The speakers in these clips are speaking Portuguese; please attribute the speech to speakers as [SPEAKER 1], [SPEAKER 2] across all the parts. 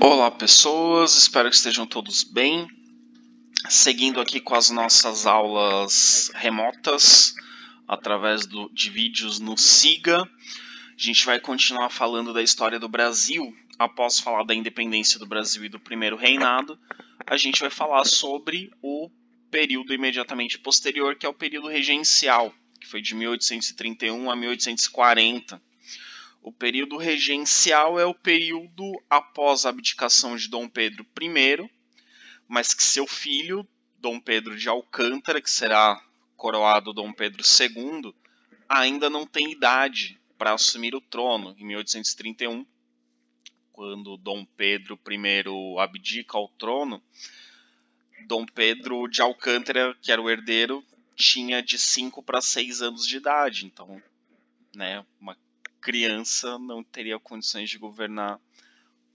[SPEAKER 1] Olá pessoas, espero que estejam todos bem. Seguindo aqui com as nossas aulas remotas, através de vídeos no Siga, a gente vai continuar falando da história do Brasil. Após falar da independência do Brasil e do primeiro reinado, a gente vai falar sobre o período imediatamente posterior, que é o período regencial, que foi de 1831 a 1840. O período regencial é o período após a abdicação de Dom Pedro I, mas que seu filho, Dom Pedro de Alcântara, que será coroado Dom Pedro II, ainda não tem idade para assumir o trono. Em 1831, quando Dom Pedro I abdica ao trono, Dom Pedro de Alcântara, que era o herdeiro, tinha de 5 para 6 anos de idade. Então, uma criança não teria condições de governar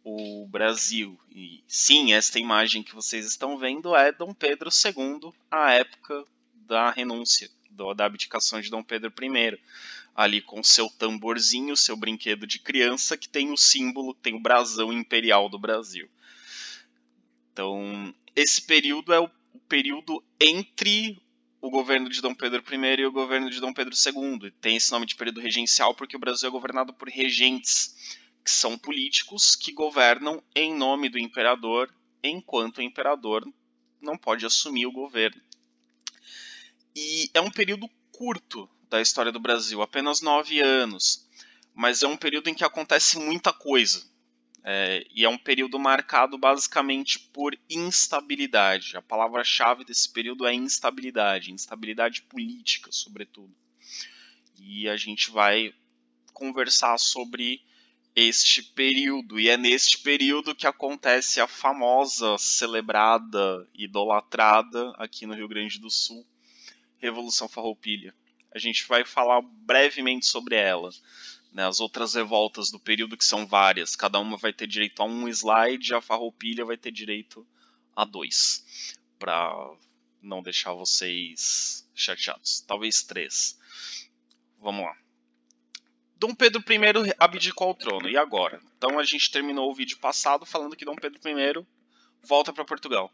[SPEAKER 1] o Brasil. E sim, esta imagem que vocês estão vendo é Dom Pedro II, à época da renúncia, da abdicação de Dom Pedro I, ali com seu tamborzinho, seu brinquedo de criança, que tem o símbolo, tem o brasão imperial do Brasil. Então, esse período é o período entre o governo de Dom Pedro I e o governo de Dom Pedro II. Tem esse nome de período regencial porque o Brasil é governado por regentes, que são políticos que governam em nome do imperador, enquanto o imperador não pode assumir o governo. E é um período curto da história do Brasil, apenas 9 anos, mas é um período em que acontece muita coisa. E é um período marcado basicamente por instabilidade. A palavra-chave desse período é instabilidade, instabilidade política, sobretudo. E a gente vai conversar sobre este período, e é neste período que acontece a famosa, celebrada, idolatrada aqui no Rio Grande do Sul, Revolução Farroupilha. A gente vai falar brevemente sobre ela. As outras revoltas do período, que são várias, cada uma vai ter direito a um slide, a Farroupilha vai ter direito a 2, para não deixar vocês chateados, talvez 3. Vamos lá. Dom Pedro I abdicou ao trono, e agora? Então a gente terminou o vídeo passado falando que Dom Pedro I volta para Portugal.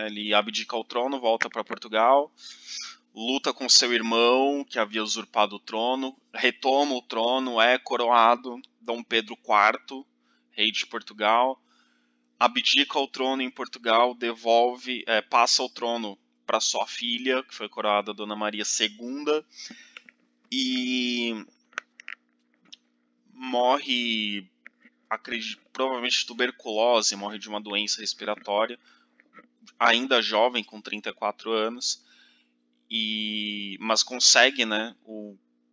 [SPEAKER 1] Ele abdica ao trono, volta para Portugal, luta com seu irmão, que havia usurpado o trono, retoma o trono, é coroado Dom Pedro IV, rei de Portugal, abdica o trono em Portugal, passa o trono para sua filha, que foi coroada Dona Maria II, e morre, provavelmente de tuberculose, morre de uma doença respiratória, ainda jovem, com 34 anos, mas consegue,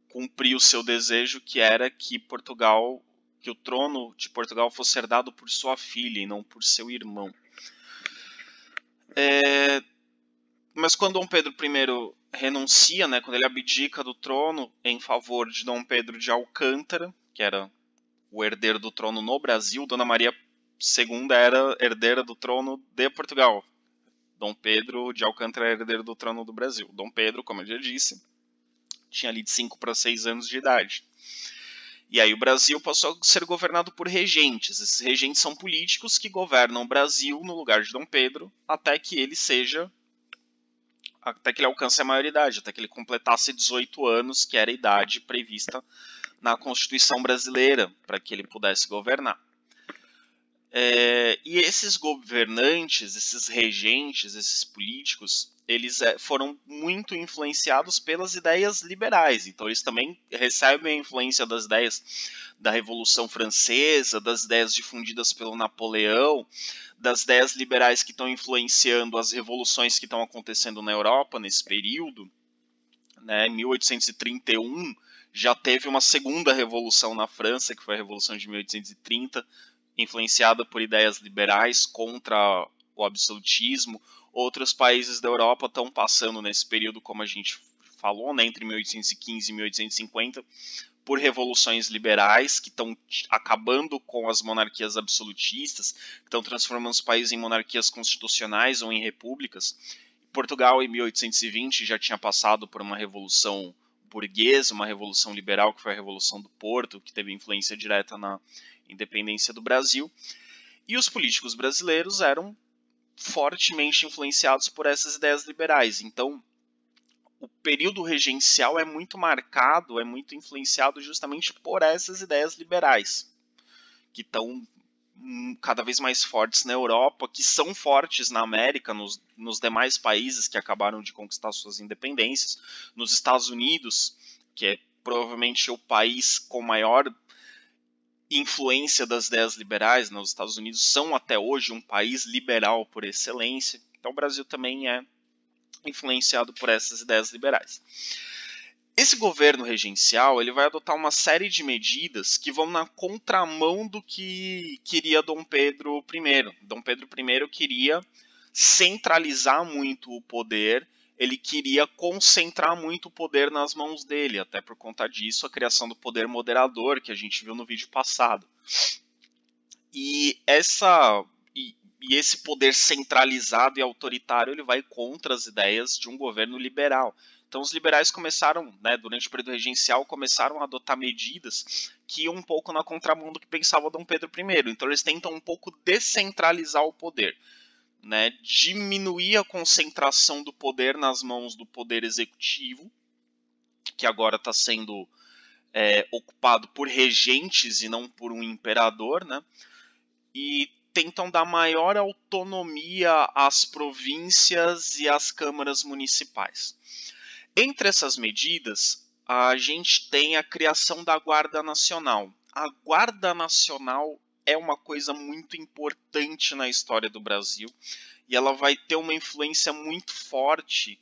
[SPEAKER 1] cumprir o seu desejo, que era que o trono de Portugal fosse herdado por sua filha e não por seu irmão. Mas quando Dom Pedro I renuncia, quando ele abdica do trono em favor de Dom Pedro de Alcântara, que era o herdeiro do trono no Brasil, Dona Maria II era herdeira do trono de Portugal. Dom Pedro de Alcântara era herdeiro do trono do Brasil. Dom Pedro, como eu já disse, tinha ali de 5 para 6 anos de idade. E aí o Brasil passou a ser governado por regentes. Esses regentes são políticos que governam o Brasil no lugar de Dom Pedro até que ele alcance a maioridade, até que ele completasse 18 anos, que era a idade prevista na Constituição brasileira, para que ele pudesse governar. E esses governantes, esses regentes, esses políticos, eles foram muito influenciados pelas ideias liberais. Então eles também recebem a influência das ideias da Revolução Francesa, das ideias difundidas pelo Napoleão, das ideias liberais que estão influenciando as revoluções que estão acontecendo na Europa nesse período. Em 1831 já teve uma segunda revolução na França, que foi a Revolução de 1830, influenciada por ideias liberais contra o absolutismo. Outros países da Europa estão passando nesse período, como a gente falou, entre 1815 e 1850, por revoluções liberais que estão acabando com as monarquias absolutistas, que estão transformando os países em monarquias constitucionais ou em repúblicas. Portugal, em 1820, já tinha passado por uma revolução burguesa, uma revolução liberal, que foi a Revolução do Porto, que teve influência direta na independência do Brasil. E os políticos brasileiros eram fortemente influenciados por essas ideias liberais. Então, o período regencial é muito marcado, é muito influenciado justamente por essas ideias liberais, que estão cada vez mais fortes na Europa, que são fortes na América, nos demais países que acabaram de conquistar suas independências, nos Estados Unidos, que é provavelmente o país com maior influência das ideias liberais, né? Os Estados Unidos são até hoje um país liberal por excelência, então o Brasil também é influenciado por essas ideias liberais. Esse governo regencial ele vai adotar uma série de medidas que vão na contramão do que queria Dom Pedro I. Dom Pedro I queria centralizar muito o poder, ele queria concentrar muito o poder nas mãos dele, até por conta disso a criação do poder moderador que a gente viu no vídeo passado. E esse poder centralizado e autoritário ele vai contra as ideias de um governo liberal. Então os liberais começaram, né, durante o período regencial, começaram a adotar medidas que iam um pouco na contramão do que pensava Dom Pedro I. Então eles tentam um pouco descentralizar o poder, né, diminuir a concentração do poder nas mãos do poder executivo, que agora está sendo ocupado por regentes e não por um imperador, né, e tentam dar maior autonomia às províncias e às câmaras municipais. Entre essas medidas, a gente tem a criação da Guarda Nacional. A Guarda Nacional é uma coisa muito importante na história do Brasil e ela vai ter uma influência muito forte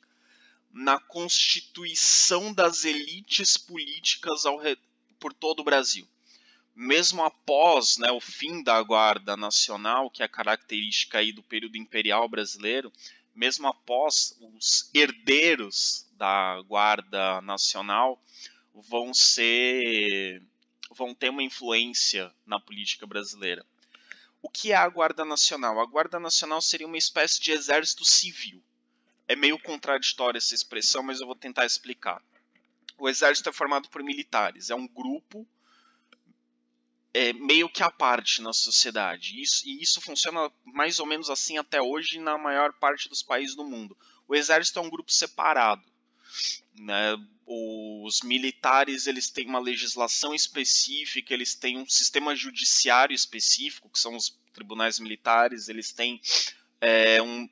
[SPEAKER 1] na constituição das elites políticas por todo o Brasil. Mesmo após, né, o fim da Guarda Nacional, que é a característica aí do período imperial brasileiro, mesmo após, os herdeiros da Guarda Nacional vão ter uma influência na política brasileira. O que é a Guarda Nacional? A Guarda Nacional seria uma espécie de exército civil. É meio contraditória essa expressão, mas eu vou tentar explicar. O exército é formado por militares, é um grupo meio que à parte na sociedade. Isso funciona mais ou menos assim até hoje na maior parte dos países do mundo. O exército é um grupo separado, né? Os militares eles têm uma legislação específica, eles têm um sistema judiciário específico, que são os tribunais militares, eles têm um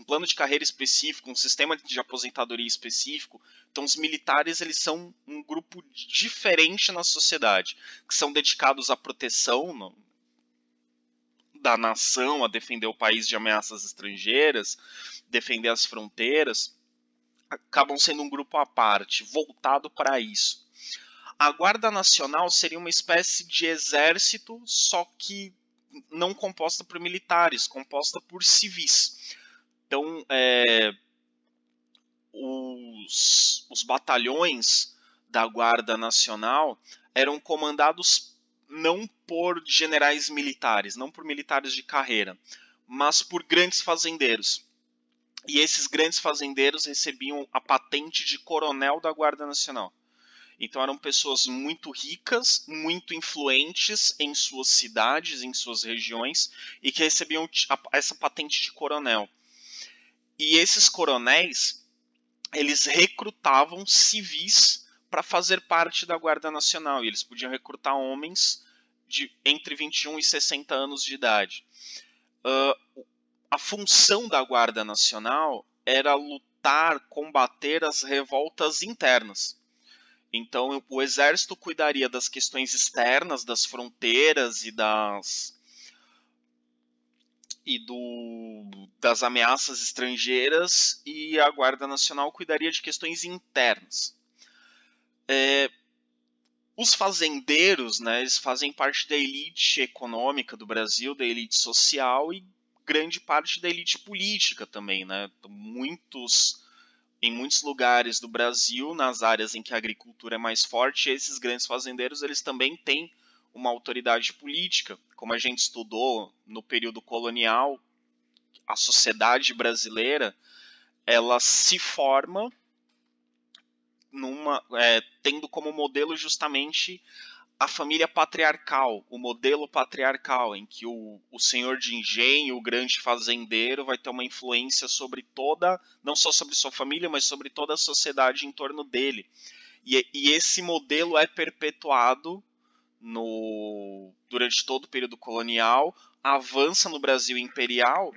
[SPEAKER 1] plano de carreira específico, um sistema de aposentadoria específico. Então os militares eles são um grupo diferente na sociedade, que são dedicados à proteção da nação, a defender o país de ameaças estrangeiras, defender as fronteiras, acabam sendo um grupo à parte, voltado para isso. A Guarda Nacional seria uma espécie de exército, só que não composta por militares, composta por civis. Então, os batalhões da Guarda Nacional eram comandados não por generais militares, não por militares de carreira, mas por grandes fazendeiros. E esses grandes fazendeiros recebiam a patente de coronel da Guarda Nacional. Então eram pessoas muito ricas, muito influentes em suas cidades, em suas regiões, e que recebiam essa patente de coronel. E esses coronéis, eles recrutavam civis para fazer parte da Guarda Nacional. E eles podiam recrutar homens de entre 21 e 60 anos de idade. A função da Guarda Nacional era lutar, combater as revoltas internas. Então, o exército cuidaria das questões externas, das fronteiras e das ameaças estrangeiras, e a Guarda Nacional cuidaria de questões internas. Os fazendeiros, né, eles fazem parte da elite econômica do Brasil, da elite social e grande parte da elite política também, né? Em muitos lugares do Brasil, nas áreas em que a agricultura é mais forte, esses grandes fazendeiros eles também têm uma autoridade política. Como a gente estudou no período colonial, a sociedade brasileira ela se forma tendo como modelo justamente a família patriarcal, o modelo patriarcal, em que o senhor de engenho, o grande fazendeiro, vai ter uma influência sobre toda, não só sobre sua família, mas sobre toda a sociedade em torno dele. E esse modelo é perpetuado durante todo o período colonial, avança no Brasil imperial,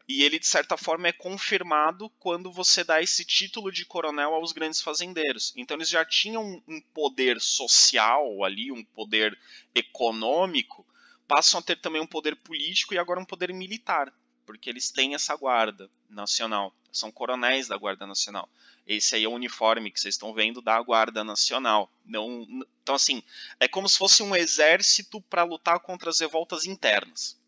[SPEAKER 1] e ele, de certa forma, é confirmado quando você dá esse título de coronel aos grandes fazendeiros. Então eles já tinham um poder social ali, um poder econômico, passam a ter também um poder político e agora um poder militar, porque eles têm essa guarda nacional. São coronéis da Guarda Nacional. Esse aí é o uniforme que vocês estão vendo da Guarda Nacional. Então, assim, é como se fosse um exército para lutar contra as revoltas internas.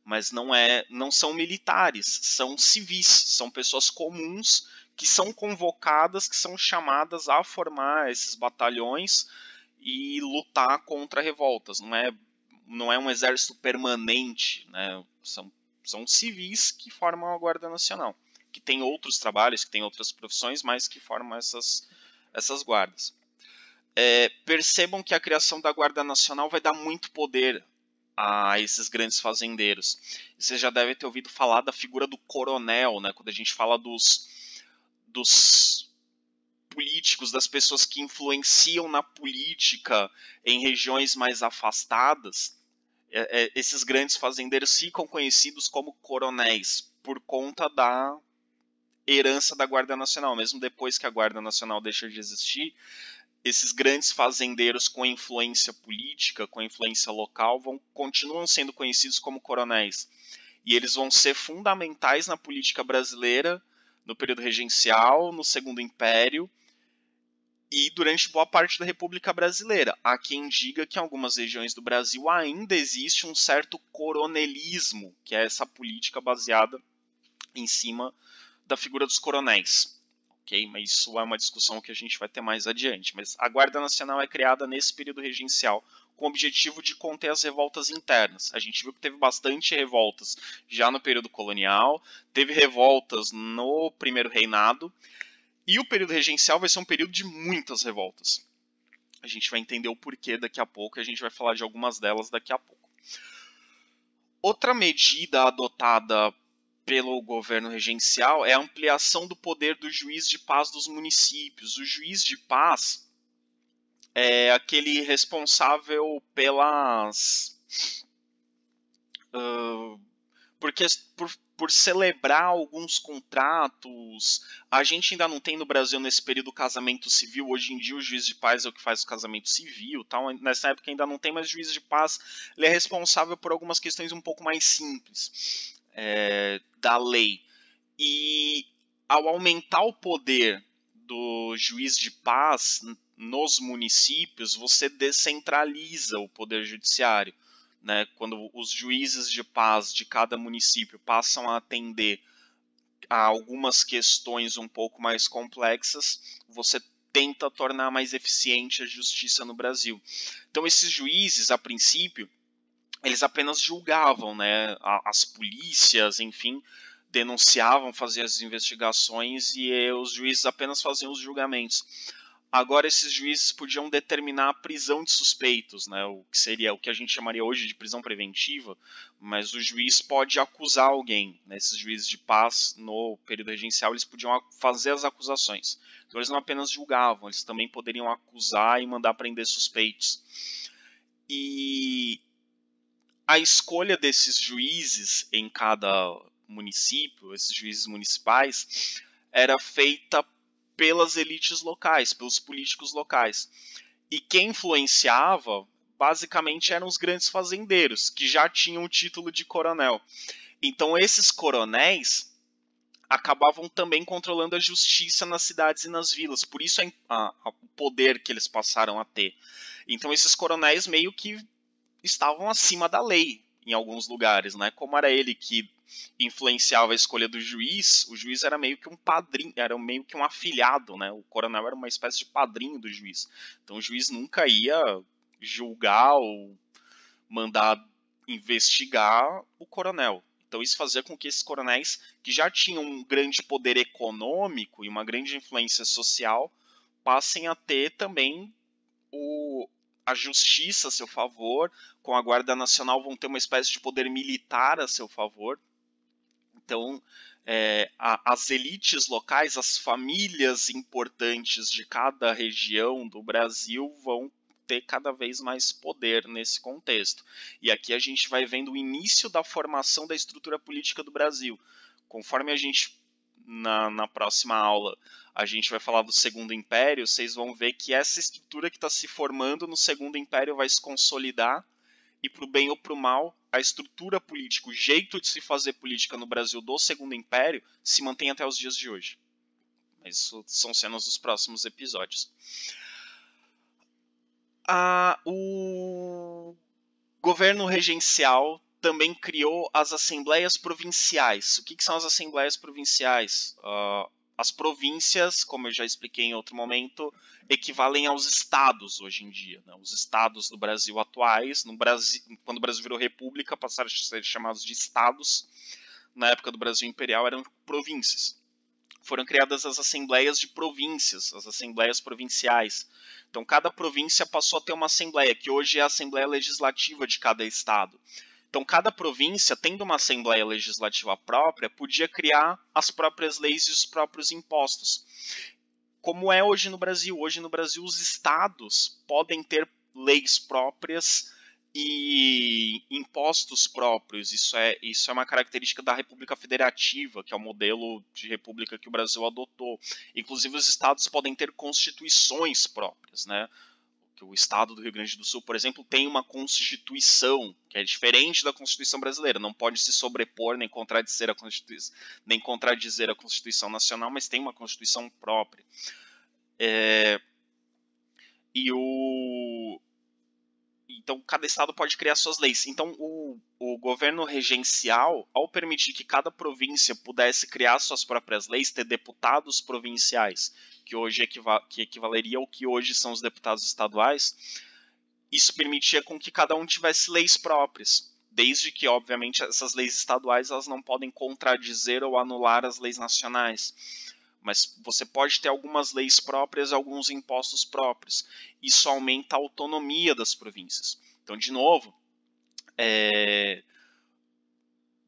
[SPEAKER 1] Mas não são militares, são civis, são pessoas comuns que são convocadas, que são chamadas a formar esses batalhões e lutar contra revoltas. Não é um exército permanente, né? São civis que formam a Guarda Nacional, que tem outros trabalhos, que tem outras profissões, mas que formam essas guardas. Percebam que a criação da Guarda Nacional vai dar muito poder a esses grandes fazendeiros. Você já deve ter ouvido falar da figura do coronel, né? Quando a gente fala dos políticos, das pessoas que influenciam na política em regiões mais afastadas, esses grandes fazendeiros ficam conhecidos como coronéis por conta da herança da Guarda Nacional. Mesmo depois que a Guarda Nacional deixa de existir, esses grandes fazendeiros com influência política, com influência local, continuam sendo conhecidos como coronéis. E eles vão ser fundamentais na política brasileira, no período regencial, no Segundo Império e durante boa parte da República Brasileira. Há quem diga que em algumas regiões do Brasil ainda existe um certo coronelismo, que é essa política baseada em cima da figura dos coronéis. Okay? Mas isso é uma discussão que a gente vai ter mais adiante. Mas a Guarda Nacional é criada nesse período regencial com o objetivo de conter as revoltas internas. A gente viu que teve bastante revoltas já no período colonial, teve revoltas no primeiro reinado, e o período regencial vai ser um período de muitas revoltas. A gente vai entender o porquê daqui a pouco, e a gente vai falar de algumas delas daqui a pouco. Outra medida adotada pelo governo regencial é a ampliação do poder do juiz de paz dos municípios. O juiz de paz é aquele responsável pelas... por celebrar alguns contratos. A gente ainda não tem no Brasil nesse período casamento civil. Hoje em dia o juiz de paz é o que faz o casamento civil, tal. Nessa época ainda não tem, mas o juiz de paz ele é responsável por algumas questões um pouco mais simples da lei. E ao aumentar o poder do juiz de paz nos municípios, você descentraliza o poder judiciário. Né, quando os juízes de paz de cada município passam a atender a algumas questões um pouco mais complexas, você tenta tornar mais eficiente a justiça no Brasil. Então esses juízes, a princípio, eles apenas julgavam, né, as polícias, enfim, denunciavam, faziam as investigações e os juízes apenas faziam os julgamentos. Agora esses juízes podiam determinar a prisão de suspeitos, né, o que seria o que a gente chamaria hoje de prisão preventiva, mas o juiz pode acusar alguém. Né, esses juízes de paz, no período regencial, eles podiam fazer as acusações. Então eles não apenas julgavam, eles também poderiam acusar e mandar prender suspeitos. E a escolha desses juízes em cada município, esses juízes municipais, era feita pelas elites locais, pelos políticos locais. E quem influenciava, basicamente, eram os grandes fazendeiros, que já tinham o título de coronel. Então esses coronéis acabavam também controlando a justiça nas cidades e nas vilas, por isso o poder que eles passaram a ter. Então esses coronéis meio que estavam acima da lei em alguns lugares, né? Como era ele que influenciava a escolha do juiz, o juiz era meio que um padrinho, era meio que um afilhado, né? O coronel era uma espécie de padrinho do juiz. Então o juiz nunca ia julgar ou mandar investigar o coronel. Então isso fazia com que esses coronéis, que já tinham um grande poder econômico e uma grande influência social, passem a ter também a justiça a seu favor, com a Guarda Nacional vão ter uma espécie de poder militar a seu favor. Então, as elites locais, as famílias importantes de cada região do Brasil vão ter cada vez mais poder nesse contexto. E aqui a gente vai vendo o início da formação da estrutura política do Brasil. Conforme a gente, na próxima aula, a gente vai falar do Segundo Império, vocês vão ver que essa estrutura que está se formando no Segundo Império vai se consolidar, e para o bem ou para o mal, a estrutura política, o jeito de se fazer política no Brasil do Segundo Império se mantém até os dias de hoje. Mas isso são cenas dos próximos episódios. O governo regencial também criou as assembleias provinciais. O que são as assembleias provinciais? As províncias, como eu já expliquei em outro momento, equivalem aos estados hoje em dia. Né? Os estados do Brasil atuais, quando o Brasil virou república, passaram a ser chamados de estados. Na época do Brasil Imperial eram províncias. Foram criadas as assembleias de províncias, as assembleias provinciais. Então cada província passou a ter uma assembleia, que hoje é a Assembleia Legislativa de cada estado. Então, cada província, tendo uma assembleia legislativa própria, podia criar as próprias leis e os próprios impostos. Como é hoje no Brasil. Hoje no Brasil, os estados podem ter leis próprias e impostos próprios. Isso é uma característica da República Federativa, que é o modelo de república que o Brasil adotou. Inclusive, os estados podem ter constituições próprias, né? O estado do Rio Grande do Sul, por exemplo, tem uma constituição que é diferente da Constituição brasileira. Não pode se sobrepor nem contradizer a Constituição Nacional, mas tem uma Constituição própria. Então, cada estado pode criar suas leis. Então, o governo regencial, ao permitir que cada província pudesse criar suas próprias leis, ter deputados provinciais, que hoje equivaleria ao que hoje são os deputados estaduais, isso permitia com que cada um tivesse leis próprias, desde que, obviamente, essas leis estaduais elas não podem contradizer ou anular as leis nacionais. Mas você pode ter algumas leis próprias, alguns impostos próprios. Isso aumenta a autonomia das províncias. Então, de novo,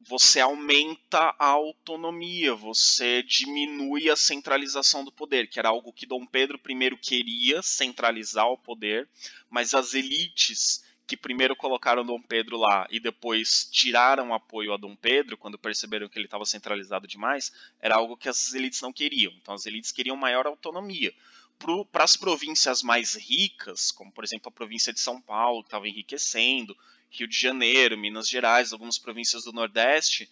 [SPEAKER 1] você aumenta a autonomia, você diminui a centralização do poder, que era algo que Dom Pedro I queria, centralizar o poder, mas as elites que primeiro colocaram Dom Pedro lá e depois tiraram apoio a Dom Pedro, quando perceberam que ele estava centralizado demais, era algo que essas elites não queriam. Então as elites queriam maior autonomia. Para as províncias mais ricas, como por exemplo a província de São Paulo, que estava enriquecendo, Rio de Janeiro, Minas Gerais, algumas províncias do Nordeste,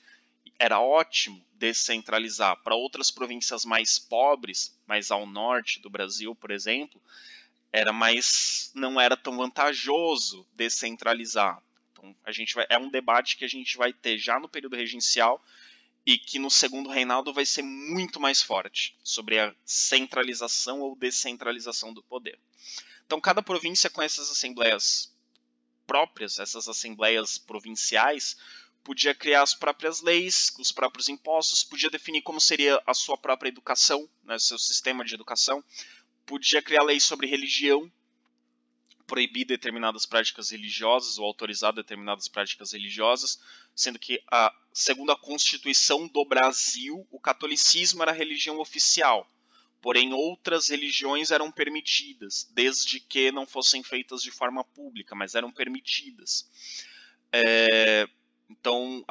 [SPEAKER 1] era ótimo descentralizar. Para outras províncias mais pobres, mais ao norte do Brasil, por exemplo, não era tão vantajoso descentralizar. Então, é um debate que a gente vai ter já no período regencial e que no segundo reinado vai ser muito mais forte sobre a centralização ou descentralização do poder. Então, cada província com essas assembleias próprias, essas assembleias provinciais, podia criar as próprias leis, os próprios impostos, podia definir como seria a sua própria educação, né, seu sistema de educação, podia criar leis sobre religião, proibir determinadas práticas religiosas ou autorizar determinadas práticas religiosas, sendo que, segundo a Constituição do Brasil, o catolicismo era a religião oficial, porém outras religiões eram permitidas, desde que não fossem feitas de forma pública, mas eram permitidas. Então,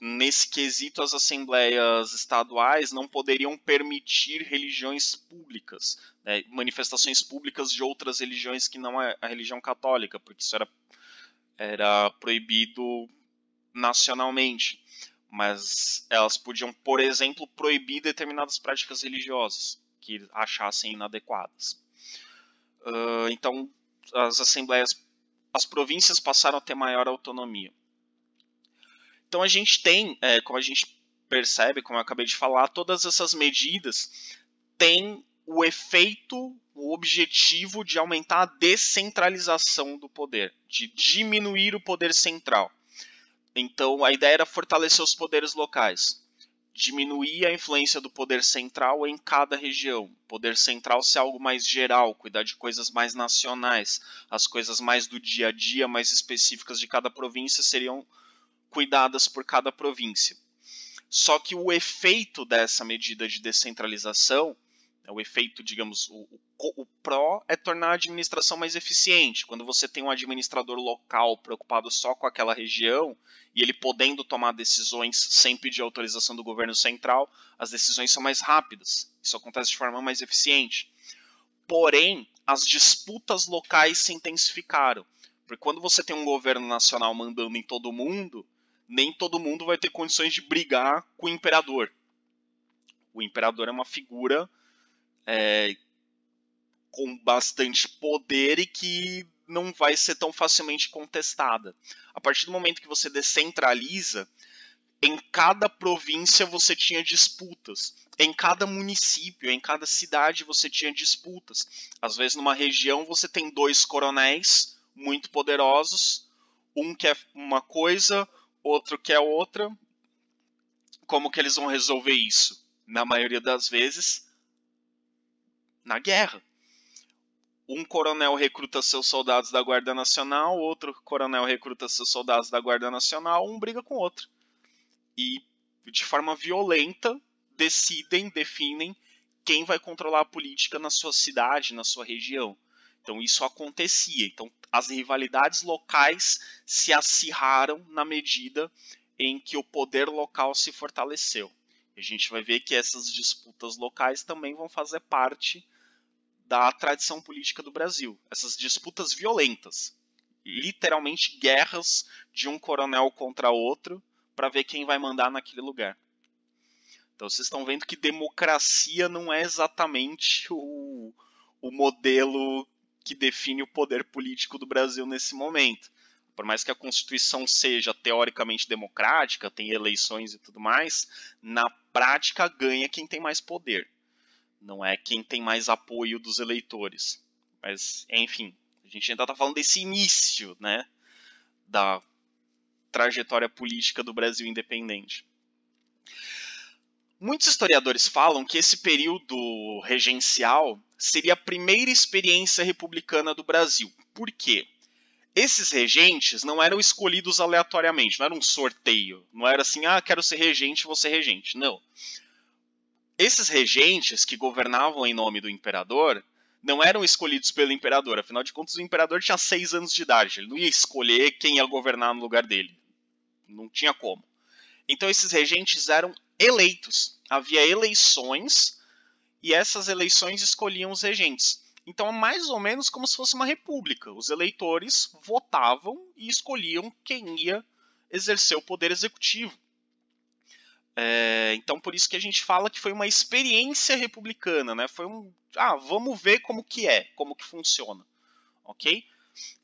[SPEAKER 1] nesse quesito, as assembleias estaduais não poderiam permitir religiões públicas, né, manifestações públicas de outras religiões que não a religião católica, porque isso era proibido nacionalmente. Mas elas podiam, por exemplo, proibir determinadas práticas religiosas que achassem inadequadas. Então, as províncias passaram a ter maior autonomia. Então a gente tem, como a gente percebe, como eu acabei de falar, todas essas medidas têm o efeito, o objetivo de aumentar a descentralização do poder, de diminuir o poder central. Então a ideia era fortalecer os poderes locais. diminuir a influência do poder central em cada região. O poder central ser algo mais geral, cuidar de coisas mais nacionais. As coisas mais do dia a dia, mais específicas de cada província, seriam cuidadas por cada província. Só que o efeito dessa medida de descentralização, o efeito, digamos, o pró é tornar a administração mais eficiente. Quando você tem um administrador local preocupado só com aquela região e ele podendo tomar decisões sem pedir autorização do governo central, as decisões são mais rápidas. Isso acontece de forma mais eficiente. Porém, as disputas locais se intensificaram. Porque quando você tem um governo nacional mandando em todo mundo, nem todo mundo vai ter condições de brigar com o imperador. O imperador é uma figura com bastante poder e que não vai ser tão facilmente contestada. A partir do momento que você descentraliza, em cada província você tinha disputas. Em cada município, em cada cidade você tinha disputas. Às vezes numa região você tem 2 coronéis muito poderosos, um quer uma coisa, outro quer outra. Como que eles vão resolver isso? Na maioria das vezes, na guerra. Um coronel recruta seus soldados da Guarda Nacional, outro coronel recruta seus soldados da Guarda Nacional, um briga com o outro. E, de forma violenta, definem quem vai controlar a política na sua cidade, na sua região. Então isso acontecia. Então as rivalidades locais se acirraram na medida em que o poder local se fortaleceu. A gente vai ver que essas disputas locais também vão fazer parte da tradição política do Brasil. Essas disputas violentas, literalmente guerras de um coronel contra outro para ver quem vai mandar naquele lugar. Então vocês estão vendo que democracia não é exatamente o modelo que define o poder político do Brasil nesse momento. Por mais que a Constituição seja teoricamente democrática, tem eleições e tudo mais, na prática ganha quem tem mais poder. Não é quem tem mais apoio dos eleitores. Mas, enfim, a gente ainda está falando desse início, né, da trajetória política do Brasil independente. Muitos historiadores falam que esse período regencial seria a primeira experiência republicana do Brasil. Por quê? Esses regentes não eram escolhidos aleatoriamente, não era um sorteio. Não era assim, quero ser regente, vou ser regente. Não. Esses regentes que governavam em nome do imperador não eram escolhidos pelo imperador. Afinal de contas, o imperador tinha 6 anos de idade. Ele não ia escolher quem ia governar no lugar dele. Não tinha como. Então esses regentes eram eleitos. Havia eleições e essas eleições escolhiam os regentes. Então é mais ou menos como se fosse uma república. Os eleitores votavam e escolhiam quem ia exercer o poder executivo. Então por isso que a gente fala que foi uma experiência republicana, né? Foi vamos ver como que é, como que funciona, ok?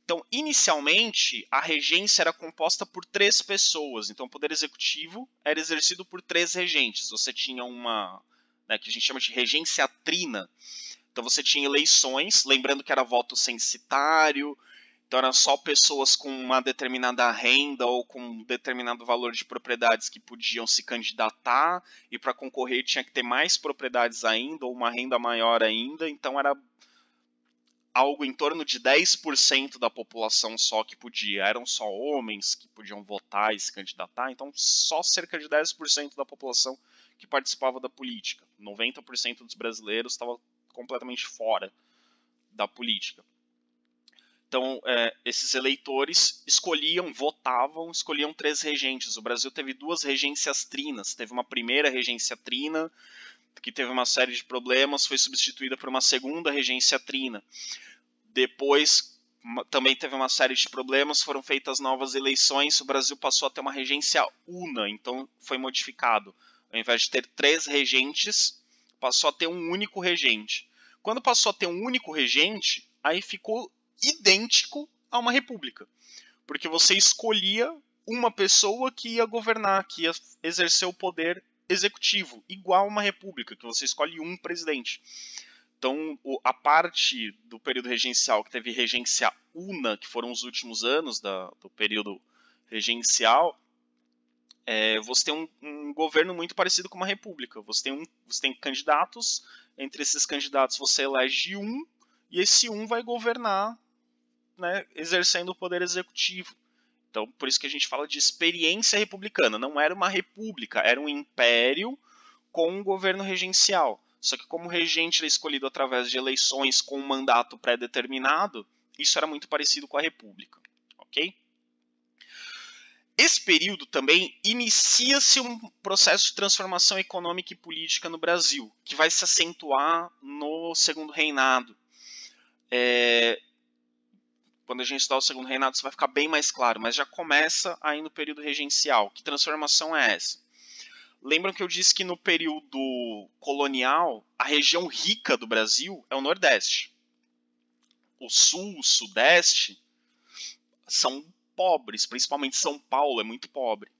[SPEAKER 1] Então, inicialmente, a regência era composta por 3 pessoas. Então, o poder executivo era exercido por 3 regentes. Você tinha uma, que a gente chama de regência trina. Então, você tinha eleições, lembrando que era voto censitário. Então, eram só pessoas com uma determinada renda ou com um determinado valor de propriedades que podiam se candidatar. E para concorrer tinha que ter mais propriedades ainda ou uma renda maior ainda. Então, era algo em torno de 10% da população só que podia. Eram só homens que podiam votar e se candidatar, então só cerca de 10% da população que participava da política. 90% dos brasileiros estava completamente fora da política. Então, esses eleitores votavam, escolhiam 3 regentes. O Brasil teve 2 regências trinas. Teve uma primeira regência trina, que teve uma série de problemas, foi substituída por uma segunda regência trina. Depois também teve uma série de problemas, foram feitas novas eleições, o Brasil passou a ter uma regência una, então foi modificado. Ao invés de ter 3 regentes, passou a ter um único regente. Quando passou a ter um único regente, aí ficou idêntico a uma república. Porque você escolhia uma pessoa que ia governar, que ia exercer o poder executivo, igual a uma república, que você escolhe um presidente. Então, a parte do período regencial que teve regência una, que foram os últimos anos do período regencial, você tem um governo muito parecido com uma república. Você tem candidatos, entre esses candidatos você elege um, e esse um vai governar, né, exercendo o poder executivo. Então, por isso que a gente fala de experiência republicana. Não era uma república, era um império com um governo regencial. Só que como o regente era escolhido através de eleições com um mandato pré-determinado, isso era muito parecido com a república. Ok? Esse período também inicia-se um processo de transformação econômica e política no Brasil, que vai se acentuar no Segundo Reinado. Quando a gente estudar o Segundo Reinado, isso vai ficar bem mais claro, mas já começa aí no período regencial. Que transformação é essa? Lembram que eu disse que no período colonial, a região rica do Brasil é o Nordeste. O Sul, o Sudeste são pobres, principalmente São Paulo é muito pobre.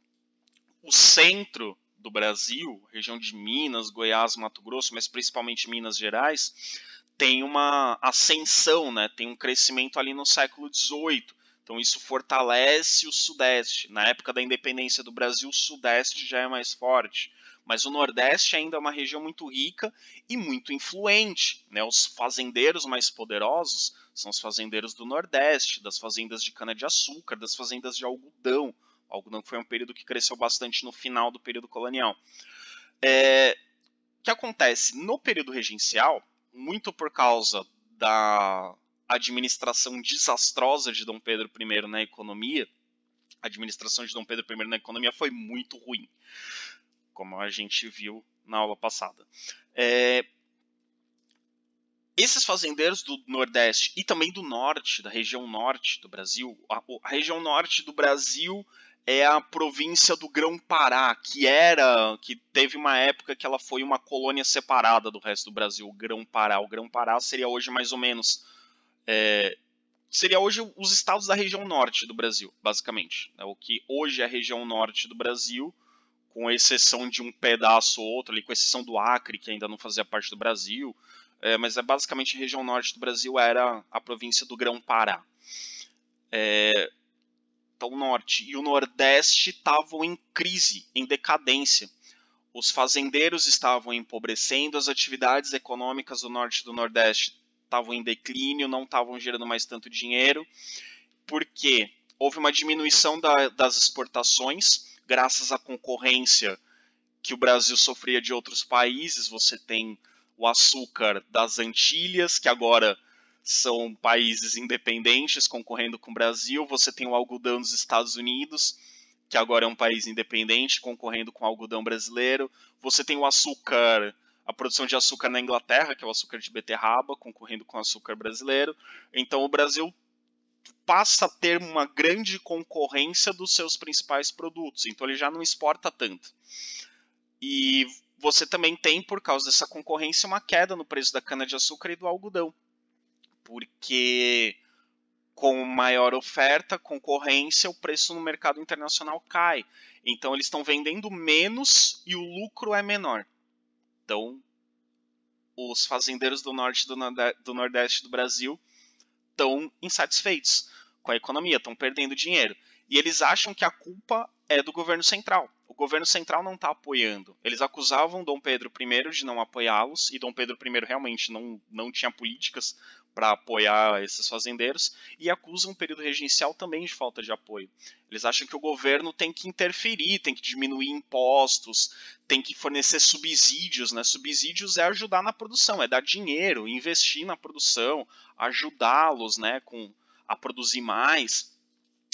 [SPEAKER 1] O centro do Brasil, região de Minas, Goiás, Mato Grosso, mas principalmente Minas Gerais, tem uma ascensão, né? Tem um crescimento ali no século XVIII. Então isso fortalece o Sudeste. Na época da independência do Brasil, o Sudeste já é mais forte. Mas o Nordeste ainda é uma região muito rica e muito influente, né? Os fazendeiros mais poderosos são os fazendeiros do Nordeste, das fazendas de cana-de-açúcar, das fazendas de algodão. O algodão foi um período que cresceu bastante no final do período colonial. O que acontece? No período regencial, muito por causa da administração desastrosa de Dom Pedro I na economia, a administração de Dom Pedro I na economia foi muito ruim, como a gente viu na aula passada. Esses fazendeiros do Nordeste e também do Norte, da região Norte do Brasil, a região Norte do Brasil é a província do Grão-Pará, que teve uma época que ela foi uma colônia separada do resto do Brasil, o Grão-Pará. O Grão-Pará seria hoje mais ou menos seria hoje os estados da região norte do Brasil, basicamente. O que hoje é a região norte do Brasil, com exceção de um pedaço ou outro, ali, com exceção do Acre, que ainda não fazia parte do Brasil, mas basicamente a região norte do Brasil era a província do Grão-Pará. Então o norte e o nordeste estavam em crise, em decadência. Os fazendeiros estavam empobrecendo, as atividades econômicas do norte e do nordeste estavam em declínio, não estavam gerando mais tanto dinheiro, porque houve uma diminuição das exportações, graças à concorrência que o Brasil sofria de outros países. Você tem o açúcar das Antilhas, que agora são países independentes concorrendo com o Brasil. Você tem o algodão dos Estados Unidos, que agora é um país independente concorrendo com o algodão brasileiro. Você tem o açúcar, a produção de açúcar na Inglaterra, que é o açúcar de beterraba, concorrendo com o açúcar brasileiro. Então o Brasil passa a ter uma grande concorrência dos seus principais produtos, então ele já não exporta tanto. E você também tem, por causa dessa concorrência, uma queda no preço da cana-de-açúcar e do algodão, porque com maior oferta, concorrência, o preço no mercado internacional cai. Então eles estão vendendo menos e o lucro é menor. Então os fazendeiros do norte e do nordeste do Brasil estão insatisfeitos com a economia, estão perdendo dinheiro. E eles acham que a culpa é do governo central. O governo central não está apoiando. Eles acusavam Dom Pedro I de não apoiá-los, e Dom Pedro I realmente não tinha políticas para apoiar esses fazendeiros, e acusam o período regencial também de falta de apoio. Eles acham que o governo tem que interferir, tem que diminuir impostos, tem que fornecer subsídios, né? Subsídios é ajudar na produção, é dar dinheiro, investir na produção, ajudá-los, né, a produzir mais,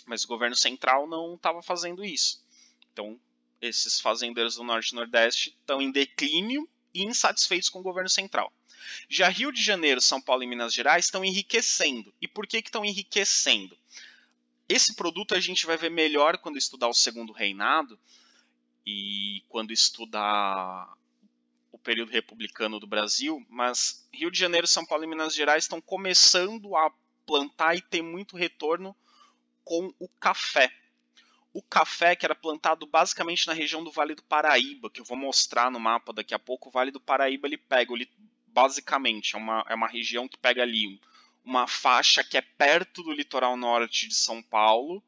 [SPEAKER 1] mas o governo central não estava fazendo isso. Então, esses fazendeiros do Norte e Nordeste estão em declínio e insatisfeitos com o governo central. Já Rio de Janeiro, São Paulo e Minas Gerais estão enriquecendo. E por que estão enriquecendo? Esse produto a gente vai ver melhor quando estudar o Segundo Reinado e quando estudar o período republicano do Brasil, mas Rio de Janeiro, São Paulo e Minas Gerais estão começando a plantar e ter muito retorno com o café. O café que era plantado basicamente na região do Vale do Paraíba, que eu vou mostrar no mapa daqui a pouco. O Vale do Paraíba ele pega, basicamente, é uma região que pega ali uma faixa que é perto do litoral norte de São Paulo,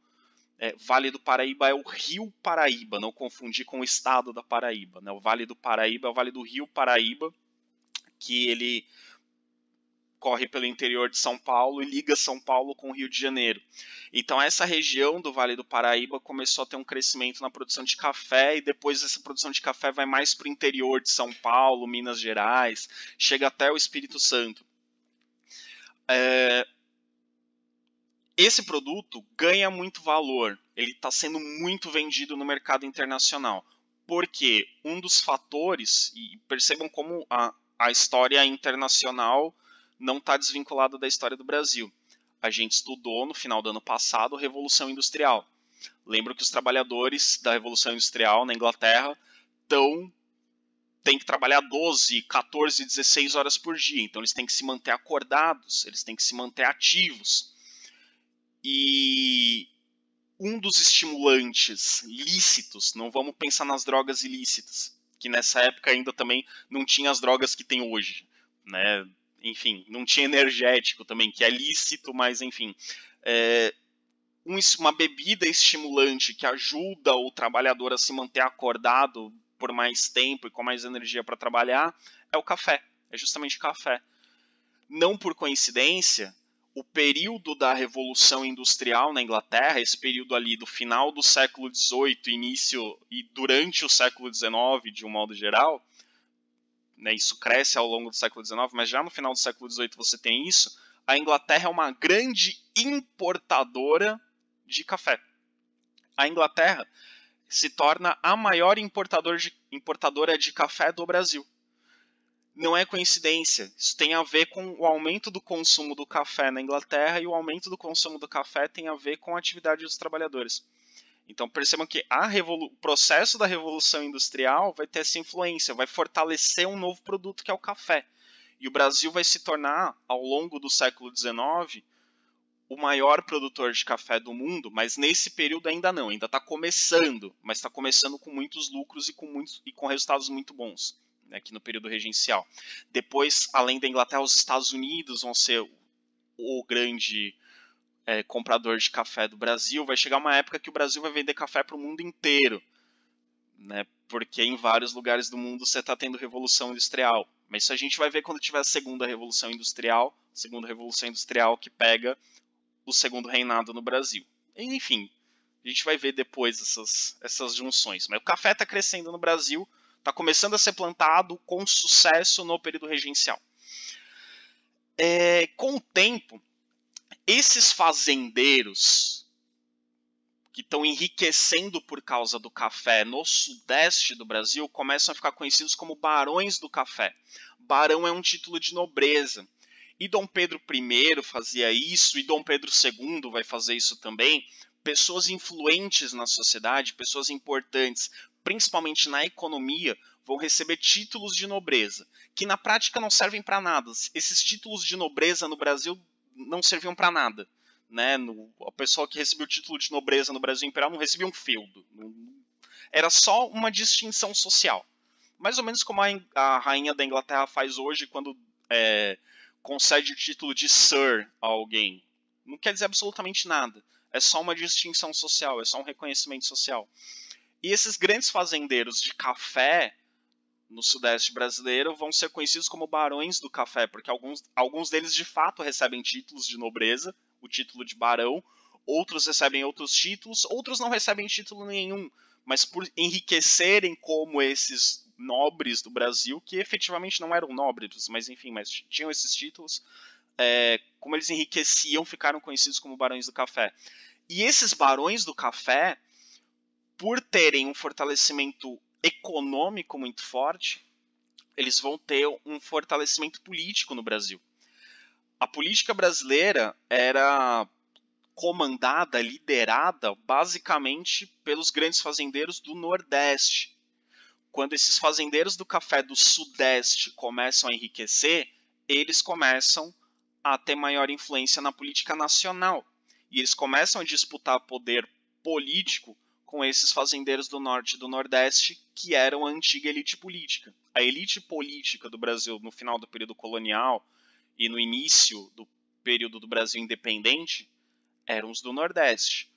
[SPEAKER 1] Vale do Paraíba é o Rio Paraíba, não confundir com o estado da Paraíba, né? O Vale do Paraíba é o Vale do Rio Paraíba, que ele corre pelo interior de São Paulo e liga São Paulo com o Rio de Janeiro. Então essa região do Vale do Paraíba começou a ter um crescimento na produção de café, e depois essa produção de café vai mais para o interior de São Paulo, Minas Gerais, chega até o Espírito Santo. Esse produto ganha muito valor, ele está sendo muito vendido no mercado internacional, porque um dos fatores, e percebam como a história internacional não está desvinculada da história do Brasil. A gente estudou no final do ano passado a Revolução Industrial. Lembro que os trabalhadores da Revolução Industrial na Inglaterra têm que trabalhar 12, 14, 16 horas por dia. Então eles têm que se manter acordados, eles têm que se manter ativos. E um dos estimulantes lícitos, não vamos pensar nas drogas ilícitas, que nessa época ainda também não tinha as drogas que tem hoje, né? Enfim, não tinha energético também, que é lícito, mas enfim. Uma bebida estimulante que ajuda o trabalhador a se manter acordado por mais tempo e com mais energia para trabalhar é o café. É justamente o café. Não por coincidência, o período da Revolução Industrial na Inglaterra, esse período ali do final do século XVIII, início e durante o século XIX, de um modo geral, né, isso cresce ao longo do século XIX, mas já no final do século XVIII você tem isso, a Inglaterra é uma grande importadora de café. A Inglaterra se torna a maior importadora de café do Brasil. Não é coincidência, isso tem a ver com o aumento do consumo do café na Inglaterra, e o aumento do consumo do café tem a ver com a atividade dos trabalhadores. Então percebam que o processo da Revolução Industrial vai ter essa influência, vai fortalecer um novo produto que é o café. E o Brasil vai se tornar, ao longo do século XIX, o maior produtor de café do mundo, mas nesse período ainda não, ainda está começando, mas está começando com muitos lucros e com resultados muito bons, né, aqui no período regencial. Depois, além da Inglaterra, os Estados Unidos vão ser o grande comprador de café do Brasil. Vai chegar uma época que o Brasil vai vender café para o mundo inteiro, né? Porque em vários lugares do mundo você está tendo revolução industrial. Mas isso a gente vai ver quando tiver a segunda revolução industrial que pega o segundo reinado no Brasil. Enfim, a gente vai ver depois essas junções. Mas o café está crescendo no Brasil, está começando a ser plantado com sucesso no período regencial. Com o tempo, esses fazendeiros que estão enriquecendo por causa do café no sudeste do Brasil começam a ficar conhecidos como barões do café. Barão é um título de nobreza. E Dom Pedro I fazia isso, e Dom Pedro II vai fazer isso também. Pessoas influentes na sociedade, pessoas importantes, principalmente na economia, vão receber títulos de nobreza, que na prática não servem para nada. Esses títulos de nobreza no Brasil não serviam para nada. Né? A pessoa que recebeu o título de nobreza no Brasil Imperial não recebia um feudo. Era só uma distinção social. Mais ou menos como a rainha da Inglaterra faz hoje quando concede o título de Sir a alguém. Não quer dizer absolutamente nada. É só uma distinção social, é só um reconhecimento social. E esses grandes fazendeiros de café no sudeste brasileiro vão ser conhecidos como barões do café, porque alguns deles de fato recebem títulos de nobreza, o título de barão, outros recebem outros títulos, outros não recebem título nenhum, mas por enriquecerem como esses nobres do Brasil, que efetivamente não eram nobres, mas enfim, mas tinham esses títulos, como eles enriqueciam, ficaram conhecidos como barões do café. E esses barões do café, por terem um fortalecimento econômico muito forte, eles vão ter um fortalecimento político no Brasil. A política brasileira era comandada, liderada, basicamente pelos grandes fazendeiros do Nordeste. Quando esses fazendeiros do café do Sudeste começam a enriquecer, eles começam a ter maior influência na política nacional. E eles começam a disputar poder político com esses fazendeiros do Norte e do Nordeste, que eram a antiga elite política. A elite política do Brasil no final do período colonial e no início do período do Brasil independente eram os do Nordeste.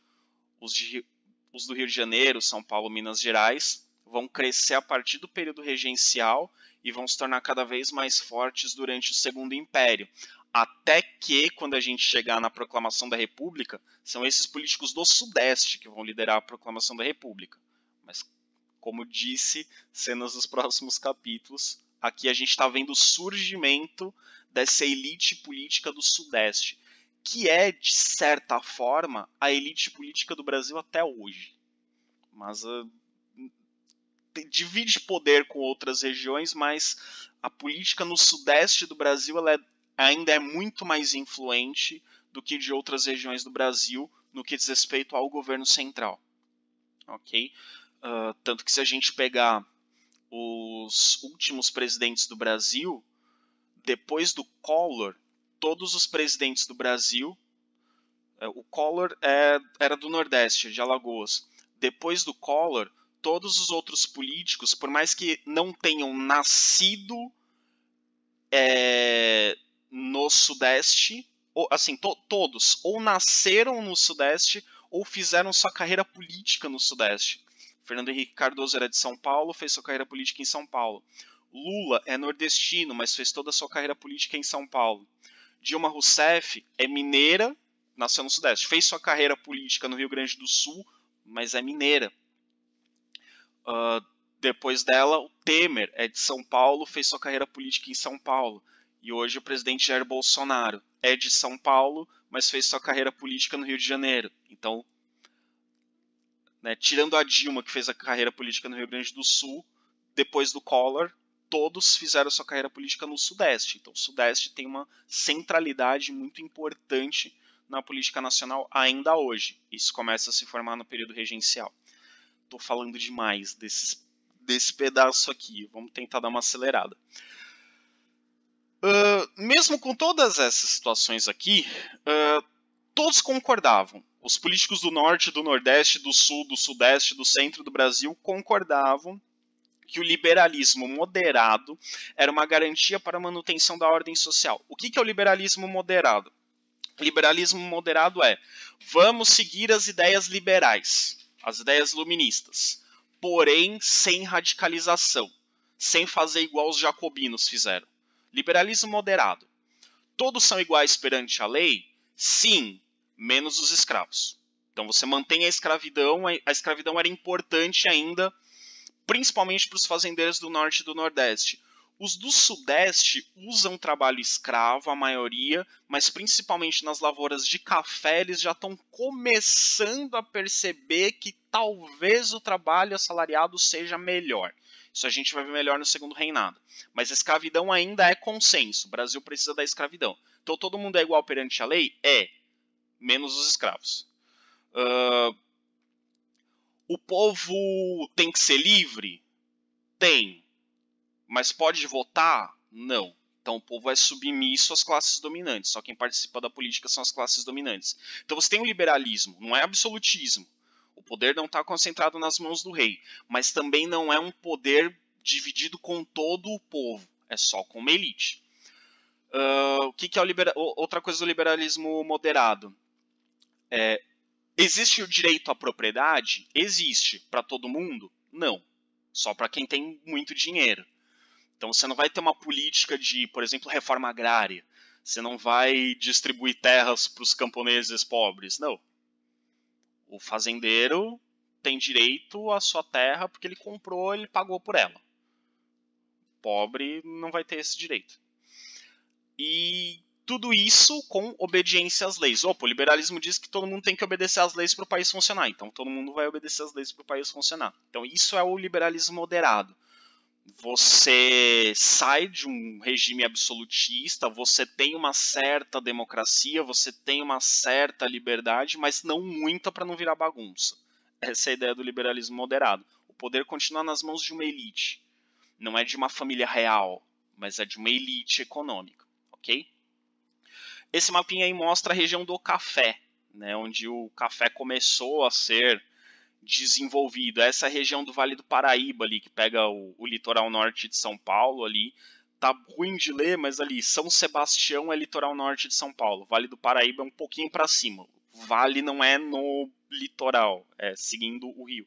[SPEAKER 1] os do Rio de Janeiro, São Paulo, Minas Gerais, vão crescer a partir do período regencial e vão se tornar cada vez mais fortes durante o Segundo Império. Até que, quando a gente chegar na proclamação da República, são esses políticos do Sudeste que vão liderar a proclamação da República. Mas, como disse, cenas dos próximos capítulos, aqui a gente está vendo o surgimento dessa elite política do Sudeste, que é, de certa forma, a elite política do Brasil até hoje. Mas divide poder com outras regiões, mas a política no Sudeste do Brasil ela ainda é muito mais influente do que de outras regiões do Brasil no que diz respeito ao governo central. Ok? Tanto que se a gente pegar os últimos presidentes do Brasil, depois do Collor, todos os presidentes do Brasil, o Collor era do Nordeste, de Alagoas. Depois do Collor, todos os outros políticos, por mais que não tenham nascido no Sudeste, assim, todos ou nasceram no Sudeste ou fizeram sua carreira política no Sudeste. Fernando Henrique Cardoso era de São Paulo, fez sua carreira política em São Paulo. Lula é nordestino, mas fez toda a sua carreira política em São Paulo. Dilma Rousseff é mineira, nasceu no Sudeste. Fez sua carreira política no Rio Grande do Sul, mas é mineira. Depois dela, o Temer é de São Paulo, fez sua carreira política em São Paulo. E hoje o presidente Jair Bolsonaro é de São Paulo, mas fez sua carreira política no Rio de Janeiro. Então, tirando a Dilma, que fez a carreira política no Rio Grande do Sul, depois do Collor, todos fizeram sua carreira política no Sudeste. Então, o Sudeste tem uma centralidade muito importante na política nacional ainda hoje. Isso começa a se formar no período regencial. Estou falando demais desse pedaço aqui. Vamos tentar dar uma acelerada. Mesmo com todas essas situações aqui, todos concordavam. Os políticos do Norte, do Nordeste, do Sul, do Sudeste, do Centro do Brasil concordavam que o liberalismo moderado era uma garantia para a manutenção da ordem social. O que é o liberalismo moderado? O liberalismo moderado vamos seguir as ideias liberais, as ideias iluministas, porém sem radicalização, sem fazer igual os jacobinos fizeram. Liberalismo moderado. Todos são iguais perante a lei? Sim, menos os escravos. Então você mantém a escravidão era importante ainda, principalmente para os fazendeiros do Norte e do Nordeste. Os do Sudeste usam trabalho escravo, a maioria, mas principalmente nas lavouras de café, eles já estão começando a perceber que talvez o trabalho assalariado seja melhor. Isso a gente vai ver melhor no Segundo Reinado. Mas a escravidão ainda é consenso. O Brasil precisa da escravidão. Então todo mundo é igual perante a lei? Menos os escravos. O povo tem que ser livre? Tem. Mas pode votar? Não. Então o povo é submisso às classes dominantes. Só quem participa da política são as classes dominantes. Então você tem o liberalismo, não é absolutismo. O poder não está concentrado nas mãos do rei. Mas também não é um poder dividido com todo o povo. É só com uma elite. O que é outra coisa do liberalismo moderado? Existe o direito à propriedade? Existe. Para todo mundo? Não. Só para quem tem muito dinheiro. Então você não vai ter uma política de, por exemplo, reforma agrária. Você não vai distribuir terras para os camponeses pobres. Não. O fazendeiro tem direito à sua terra porque ele comprou, ele pagou por ela. O pobre não vai ter esse direito. E tudo isso com obediência às leis. O liberalismo diz que todo mundo tem que obedecer às leis para o país funcionar. Então todo mundo vai obedecer às leis para o país funcionar. Então isso é o liberalismo moderado. Você sai de um regime absolutista, você tem uma certa democracia, você tem uma certa liberdade, mas não muita para não virar bagunça. Essa é a ideia do liberalismo moderado. O poder continua nas mãos de uma elite. Não é de uma família real, mas é de uma elite econômica. Ok? Esse mapinha aí mostra a região do café, né, onde o café começou a ser desenvolvido. Essa região do Vale do Paraíba ali, que pega o litoral norte de São Paulo ali. Tá ruim de ler, mas ali São Sebastião é litoral norte de São Paulo. Vale do Paraíba é um pouquinho para cima. Vale não é no litoral, é seguindo o rio.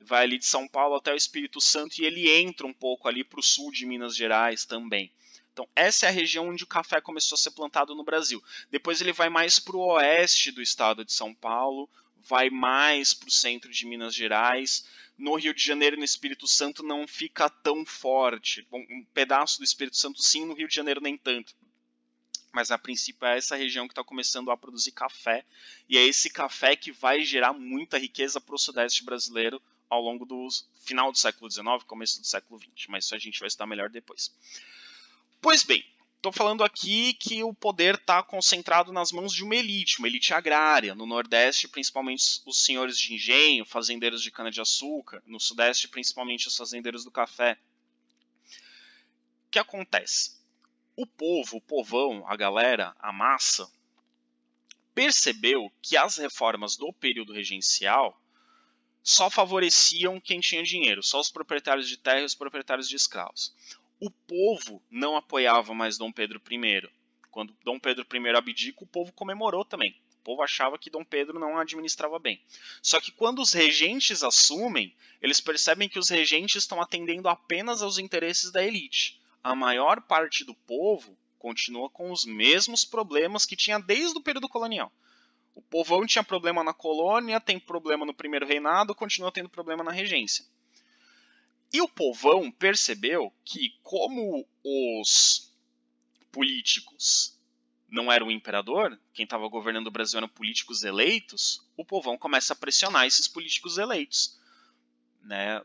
[SPEAKER 1] Vai ali de São Paulo até o Espírito Santo e ele entra um pouco ali para o sul de Minas Gerais também. Então, essa é a região onde o café começou a ser plantado no Brasil. Depois ele vai mais para o oeste do estado de São Paulo, vai mais para o centro de Minas Gerais. No Rio de Janeiro e no Espírito Santo não fica tão forte. Bom, um pedaço do Espírito Santo sim, no Rio de Janeiro nem tanto. Mas a princípio é essa região que está começando a produzir café. E é esse café que vai gerar muita riqueza para o Sudeste brasileiro ao longo do final do século XIX, começo do século XX. Mas isso a gente vai estudar melhor depois. Pois bem, estou falando aqui que o poder está concentrado nas mãos de uma elite agrária. No Nordeste, principalmente os senhores de engenho, fazendeiros de cana-de-açúcar. No Sudeste, principalmente os fazendeiros do café. O que acontece? O povo, o povão, a galera, a massa, percebeu que as reformas do período regencial só favoreciam quem tinha dinheiro, só os proprietários de terra e os proprietários de escravos. O povo não apoiava mais Dom Pedro I. Quando Dom Pedro I abdica, o povo comemorou também. O povo achava que Dom Pedro não administrava bem. Só que quando os regentes assumem, eles percebem que os regentes estão atendendo apenas aos interesses da elite. A maior parte do povo continua com os mesmos problemas que tinha desde o período colonial. O povão tinha problema na colônia, tem problema no primeiro reinado, continua tendo problema na regência. E o povão percebeu que, como os políticos não eram o imperador, quem estava governando o Brasil eram políticos eleitos, o povão começa a pressionar esses políticos eleitos. Né?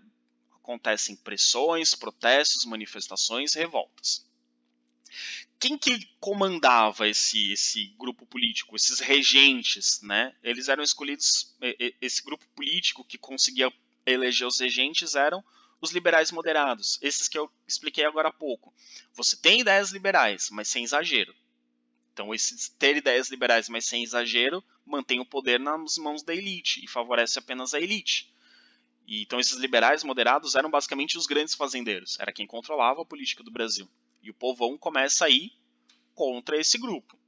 [SPEAKER 1] Acontecem pressões, protestos, manifestações, revoltas. Quem que comandava esse grupo político, esses regentes? Né? Eles eram escolhidos, esse grupo político que conseguia eleger os regentes eram os liberais moderados, esses que eu expliquei agora há pouco. Você tem ideias liberais, mas sem exagero. Então, ter ideias liberais, mas sem exagero, mantém o poder nas mãos da elite e favorece apenas a elite. E, então, esses liberais moderados eram basicamente os grandes fazendeiros. Era quem controlava a política do Brasil. E o povão começa a ir contra esse grupo.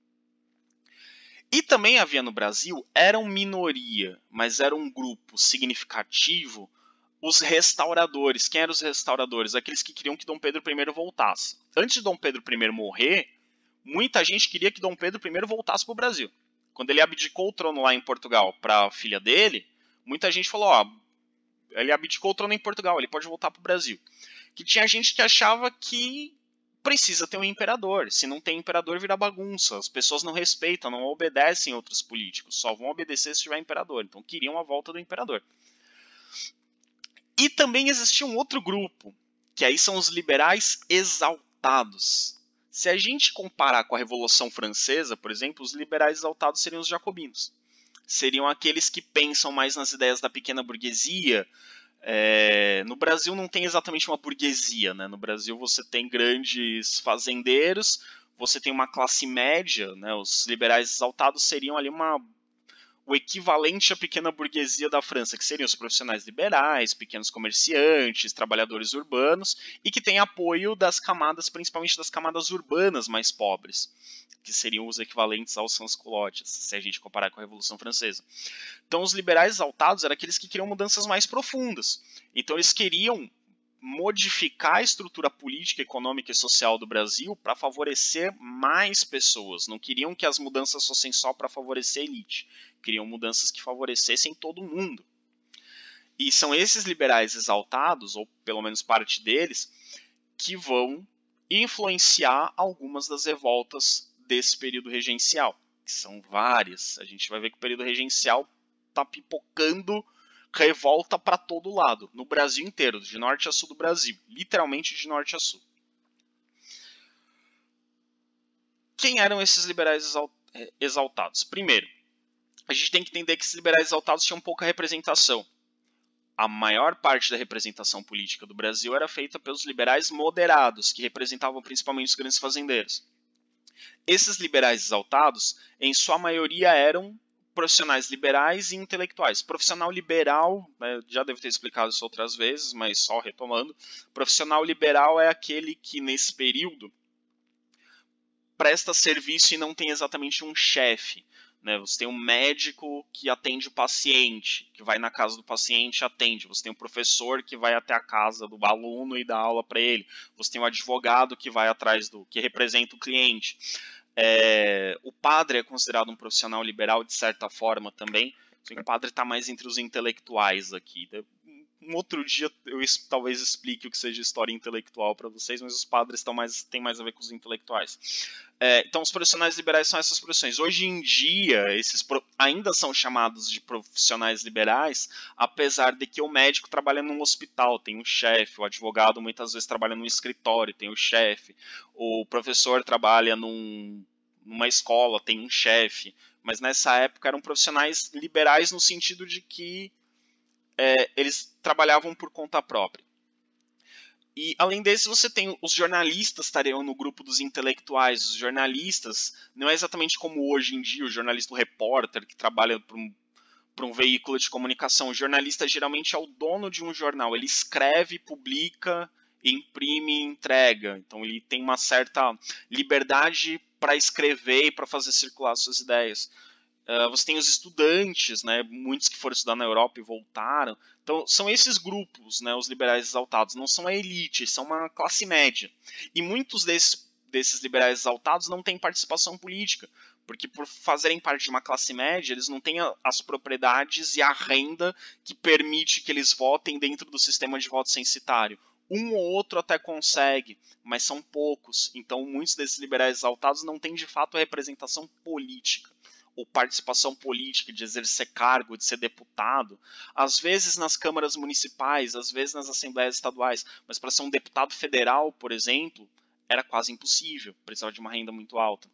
[SPEAKER 1] E também havia no Brasil, eram minoria, mas era um grupo significativo, os restauradores. Quem eram os restauradores? Aqueles que queriam que Dom Pedro I voltasse. Antes de Dom Pedro I morrer, muita gente queria que Dom Pedro I voltasse para o Brasil. Quando ele abdicou o trono lá em Portugal para a filha dele, muita gente falou, ele abdicou o trono em Portugal, ele pode voltar para o Brasil. Que tinha gente que achava que precisa ter um imperador. Se não tem imperador, vira bagunça. As pessoas não respeitam, não obedecem outros políticos. Só vão obedecer se tiver imperador. Então queriam a volta do imperador. E também existia um outro grupo, que aí são os liberais exaltados. Se a gente comparar com a Revolução Francesa, por exemplo, os liberais exaltados seriam os jacobinos. Seriam aqueles que pensam mais nas ideias da pequena burguesia. No Brasil não tem exatamente uma burguesia. Né? No Brasil você tem grandes fazendeiros, você tem uma classe média. Né? Os liberais exaltados seriam ali o equivalente à pequena burguesia da França, que seriam os profissionais liberais, pequenos comerciantes, trabalhadores urbanos, e que tem apoio das camadas, principalmente das camadas urbanas mais pobres, que seriam os equivalentes aos sans-culottes, se a gente comparar com a Revolução Francesa. Então os liberais exaltados eram aqueles que queriam mudanças mais profundas. Então eles queriam modificar a estrutura política, econômica e social do Brasil para favorecer mais pessoas. Não queriam que as mudanças fossem só para favorecer a elite. Queriam mudanças que favorecessem todo mundo. E são esses liberais exaltados, ou pelo menos parte deles, que vão influenciar algumas das revoltas desse período regencial, que são várias. A gente vai ver que o período regencial está pipocando revolta para todo lado, no Brasil inteiro, de norte a sul do Brasil, literalmente de norte a sul. Quem eram esses liberais exaltados? Primeiro, a gente tem que entender que esses liberais exaltados tinham pouca representação. A maior parte da representação política do Brasil era feita pelos liberais moderados, que representavam principalmente os grandes fazendeiros. Esses liberais exaltados, em sua maioria, eram profissionais liberais e intelectuais. Profissional liberal, já devo ter explicado isso outras vezes, mas só retomando, profissional liberal é aquele que nesse período presta serviço e não tem exatamente um chefe. né? Você tem um médico que atende o paciente, que vai na casa do paciente e atende. Você tem um professor que vai até a casa do aluno e dá aula para ele. Você tem um advogado que vai atrás que representa o cliente. O padre é considerado um profissional liberal de certa forma também. O padre está mais entre os intelectuais aqui. Um outro dia eu talvez explique o que seja história intelectual para vocês, mas os padres têm mais a ver com os intelectuais. Então os profissionais liberais são essas profissões. Hoje em dia, ainda são chamados de profissionais liberais, apesar de que o médico trabalha num hospital, tem um chefe, o advogado muitas vezes trabalha num escritório, tem o chefe, o professor trabalha numa escola, tem um chefe, mas nessa época eram profissionais liberais no sentido de que eles trabalhavam por conta própria. E além desse, você tem os jornalistas estariam no grupo dos intelectuais. Os jornalistas não é exatamente como hoje em dia o jornalista, o repórter que trabalha para um veículo de comunicação. O jornalista geralmente é o dono de um jornal. Ele escreve, publica, imprime e entrega. Então ele tem uma certa liberdade para escrever e para fazer circular suas ideias. Você tem os estudantes, né, muitos que foram estudar na Europa e voltaram. Então, são esses grupos, né, os liberais exaltados. Não são a elite, são uma classe média. E muitos desses liberais exaltados não têm participação política, porque por fazerem parte de uma classe média, eles não têm as propriedades e a renda que permite que eles votem dentro do sistema de voto censitário. Um ou outro até consegue, mas são poucos. Então, muitos desses liberais exaltados não têm, de fato, a representação política ou participação política, de exercer cargo, de ser deputado, às vezes nas câmaras municipais, às vezes nas assembleias estaduais, mas para ser um deputado federal, por exemplo, era quase impossível, precisava de uma renda muito alta.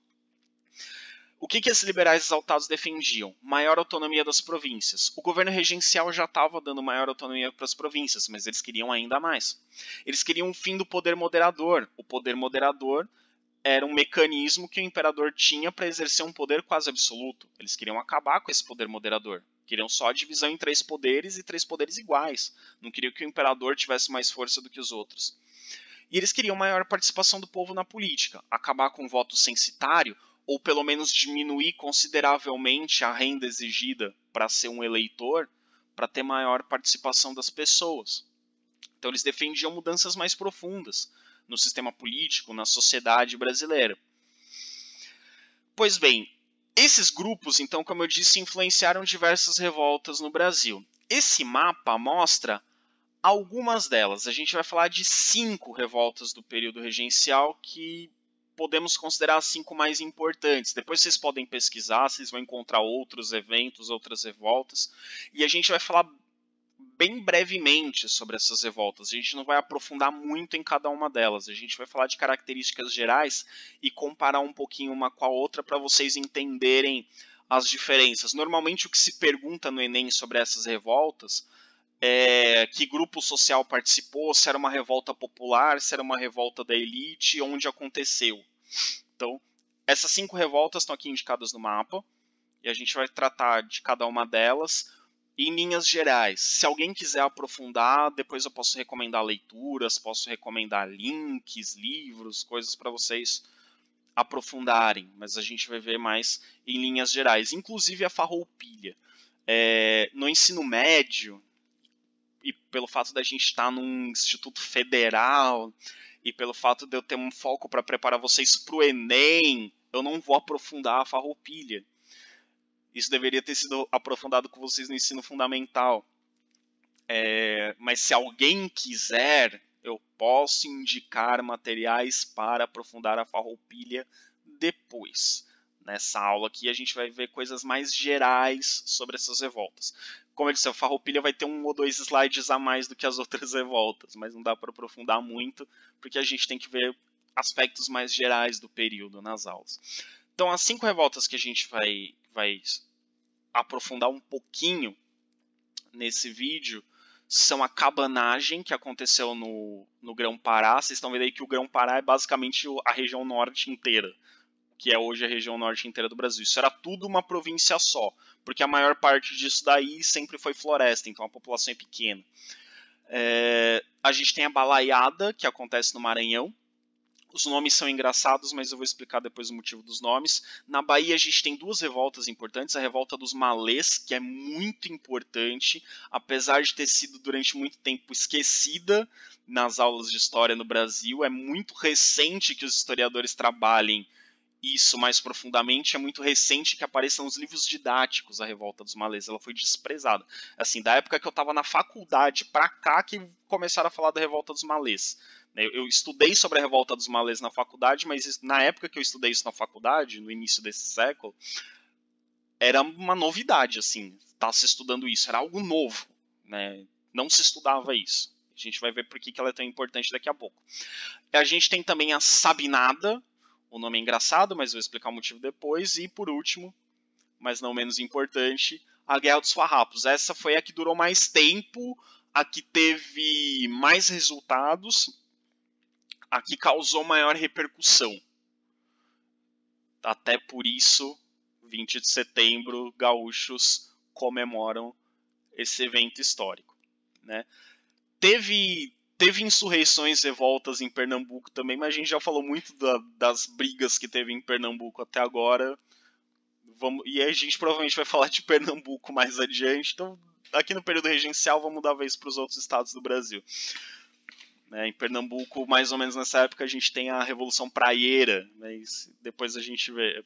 [SPEAKER 1] O que esses liberais exaltados defendiam? Maior autonomia das províncias. O governo regencial já estava dando maior autonomia para as províncias, mas eles queriam ainda mais. Eles queriam o fim do poder moderador. O poder moderador era um mecanismo que o imperador tinha para exercer um poder quase absoluto. Eles queriam acabar com esse poder moderador. Queriam só a divisão em 3 poderes e 3 poderes iguais. Não queriam que o imperador tivesse mais força do que os outros. E eles queriam maior participação do povo na política. Acabar com o voto censitário, ou pelo menos diminuir consideravelmente a renda exigida para ser um eleitor, para ter maior participação das pessoas. Então eles defendiam mudanças mais profundas no sistema político, na sociedade brasileira. Pois bem, esses grupos, então, como eu disse, influenciaram diversas revoltas no Brasil. Esse mapa mostra algumas delas. A gente vai falar de 5 revoltas do período regencial que podemos considerar as 5 mais importantes. Depois vocês podem pesquisar, vocês vão encontrar outros eventos, outras revoltas. E a gente vai falar bem brevemente sobre essas revoltas. A gente não vai aprofundar muito em cada uma delas. A gente vai falar de características gerais e comparar um pouquinho uma com a outra para vocês entenderem as diferenças. Normalmente o que se pergunta no Enem sobre essas revoltas é que grupo social participou, se era uma revolta popular, se era uma revolta da elite, onde aconteceu. Então, essas 5 revoltas estão aqui indicadas no mapa e a gente vai tratar de cada uma delas em linhas gerais. Se alguém quiser aprofundar, depois eu posso recomendar leituras, posso recomendar links, livros, coisas para vocês aprofundarem, mas a gente vai ver mais em linhas gerais. Inclusive a farroupilha. No ensino médio, e pelo fato da gente estar num instituto federal, e pelo fato de eu ter um foco para preparar vocês para o Enem, eu não vou aprofundar a farroupilha. Isso deveria ter sido aprofundado com vocês no ensino fundamental. Mas se alguém quiser, eu posso indicar materiais para aprofundar a farroupilha depois. Nessa aula aqui a gente vai ver coisas mais gerais sobre essas revoltas. Como eu disse, a farroupilha vai ter 1 ou 2 slides a mais do que as outras revoltas, mas não dá para aprofundar muito, porque a gente tem que ver aspectos mais gerais do período nas aulas. Então, as 5 revoltas que a gente vai aprofundar um pouquinho nesse vídeo são a cabanagem, que aconteceu no Grão-Pará. Vocês estão vendo aí que o Grão-Pará é basicamente a região norte inteira, que é hoje a região norte inteira do Brasil. Isso era tudo uma província só, porque a maior parte disso daí sempre foi floresta, então a população é pequena. A gente tem a balaiada, que acontece no Maranhão. Os nomes são engraçados, mas eu vou explicar depois o motivo dos nomes. Na Bahia a gente tem duas revoltas importantes. A revolta dos malês, que é muito importante, apesar de ter sido durante muito tempo esquecida nas aulas de história no Brasil. É muito recente que os historiadores trabalhem isso mais profundamente, é muito recente que apareça nos livros didáticos a revolta dos malês. Ela foi desprezada. Assim, da época que eu estava na faculdade pra cá que começaram a falar da revolta dos malês. Eu estudei sobre a revolta dos malês na faculdade, mas na época que eu estudei isso na faculdade, no início desse século, era uma novidade, assim, estar se estudando isso, era algo novo, né? Não se estudava isso. A gente vai ver por que ela é tão importante daqui a pouco. A gente tem também a Sabinada, o nome é engraçado, mas vou explicar o motivo depois. E por último, mas não menos importante, a Guerra dos Farrapos. Essa foi a que durou mais tempo, a que teve mais resultados, a que causou maior repercussão. Até por isso, 20 de setembro, gaúchos comemoram esse evento histórico, né? Teve insurreições, revoltas em Pernambuco também, mas a gente já falou muito das brigas que teve em Pernambuco até agora. E a gente provavelmente vai falar de Pernambuco mais adiante. Então, aqui no período regencial, vamos dar vez para os outros estados do Brasil. Em Pernambuco, mais ou menos nessa época, a gente tem a Revolução Praieira. Mas depois a gente vê.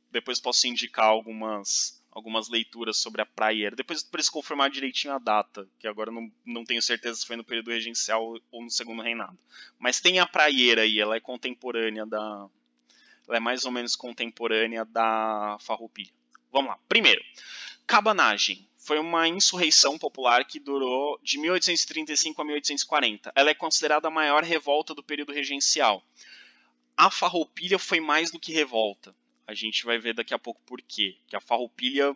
[SPEAKER 1] Depois posso indicar algumas leituras sobre a praieira. Depois preciso confirmar direitinho a data, que agora não tenho certeza se foi no período regencial ou no segundo reinado. Mas tem a praieira aí, ela é contemporânea ela é mais ou menos contemporânea da Farroupilha. Vamos lá. Primeiro, cabanagem. Foi uma insurreição popular que durou de 1835 a 1840. Ela é considerada a maior revolta do período regencial. A Farroupilha foi mais do que revolta. A gente vai ver daqui a pouco por quê. Que a Farroupilha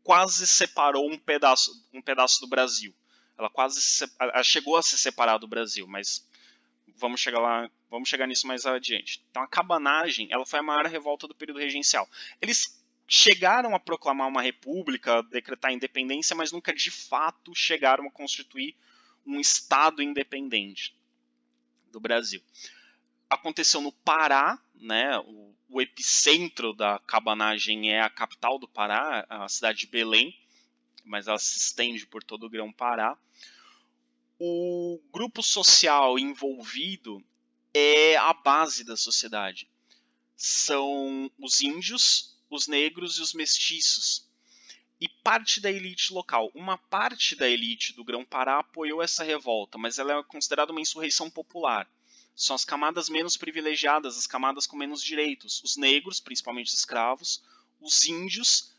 [SPEAKER 1] quase separou um pedaço do Brasil. Ela chegou a se separar do Brasil, mas vamos chegar nisso mais adiante. Então a cabanagem, ela foi a maior revolta do período regencial. Eles chegaram a proclamar uma república, decretar independência, mas nunca de fato chegaram a constituir um estado independente do Brasil. Aconteceu no Pará, né? O epicentro da cabanagem é a capital do Pará, a cidade de Belém, mas ela se estende por todo o Grão-Pará. O grupo social envolvido é a base da sociedade. São os índios, os negros e os mestiços. E parte da elite local. Uma parte da elite do Grão-Pará apoiou essa revolta, mas ela é considerada uma insurreição popular. São as camadas menos privilegiadas, as camadas com menos direitos. Os negros, principalmente os escravos, os índios,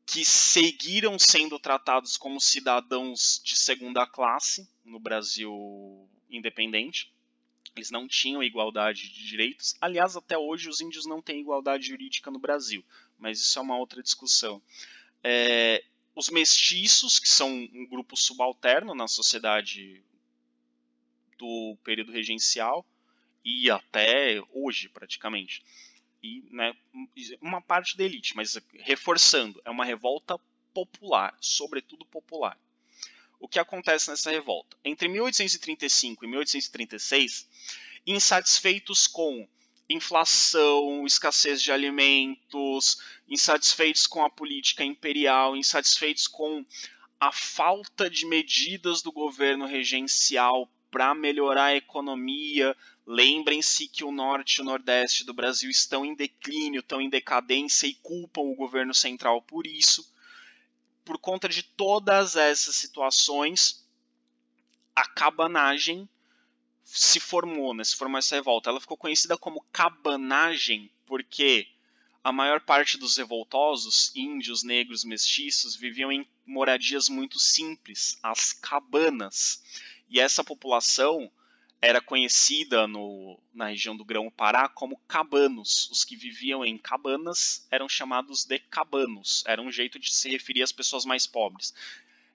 [SPEAKER 1] que seguiram sendo tratados como cidadãos de segunda classe no Brasil independente. Eles não tinham igualdade de direitos. Aliás, até hoje os índios não têm igualdade jurídica no Brasil, mas isso é uma outra discussão. Os mestiços, que são um grupo subalterno na sociedade do período regencial e até hoje, praticamente. E, né, uma parte da elite, mas reforçando, é uma revolta popular, sobretudo popular. O que acontece nessa revolta? Entre 1835 e 1836, insatisfeitos com inflação, escassez de alimentos, insatisfeitos com a política imperial, insatisfeitos com a falta de medidas do governo regencial para melhorar a economia. Lembrem-se que o norte e o nordeste do Brasil estão em declínio, estão em decadência e culpam o governo central por isso. Por conta de todas essas situações, a cabanagem se formou essa revolta. Ela ficou conhecida como cabanagem porque a maior parte dos revoltosos, índios, negros, mestiços, viviam em moradias muito simples, as cabanas. E essa população era conhecida na região do Grão-Pará como cabanos. Os que viviam em cabanas eram chamados de cabanos. Era um jeito de se referir às pessoas mais pobres.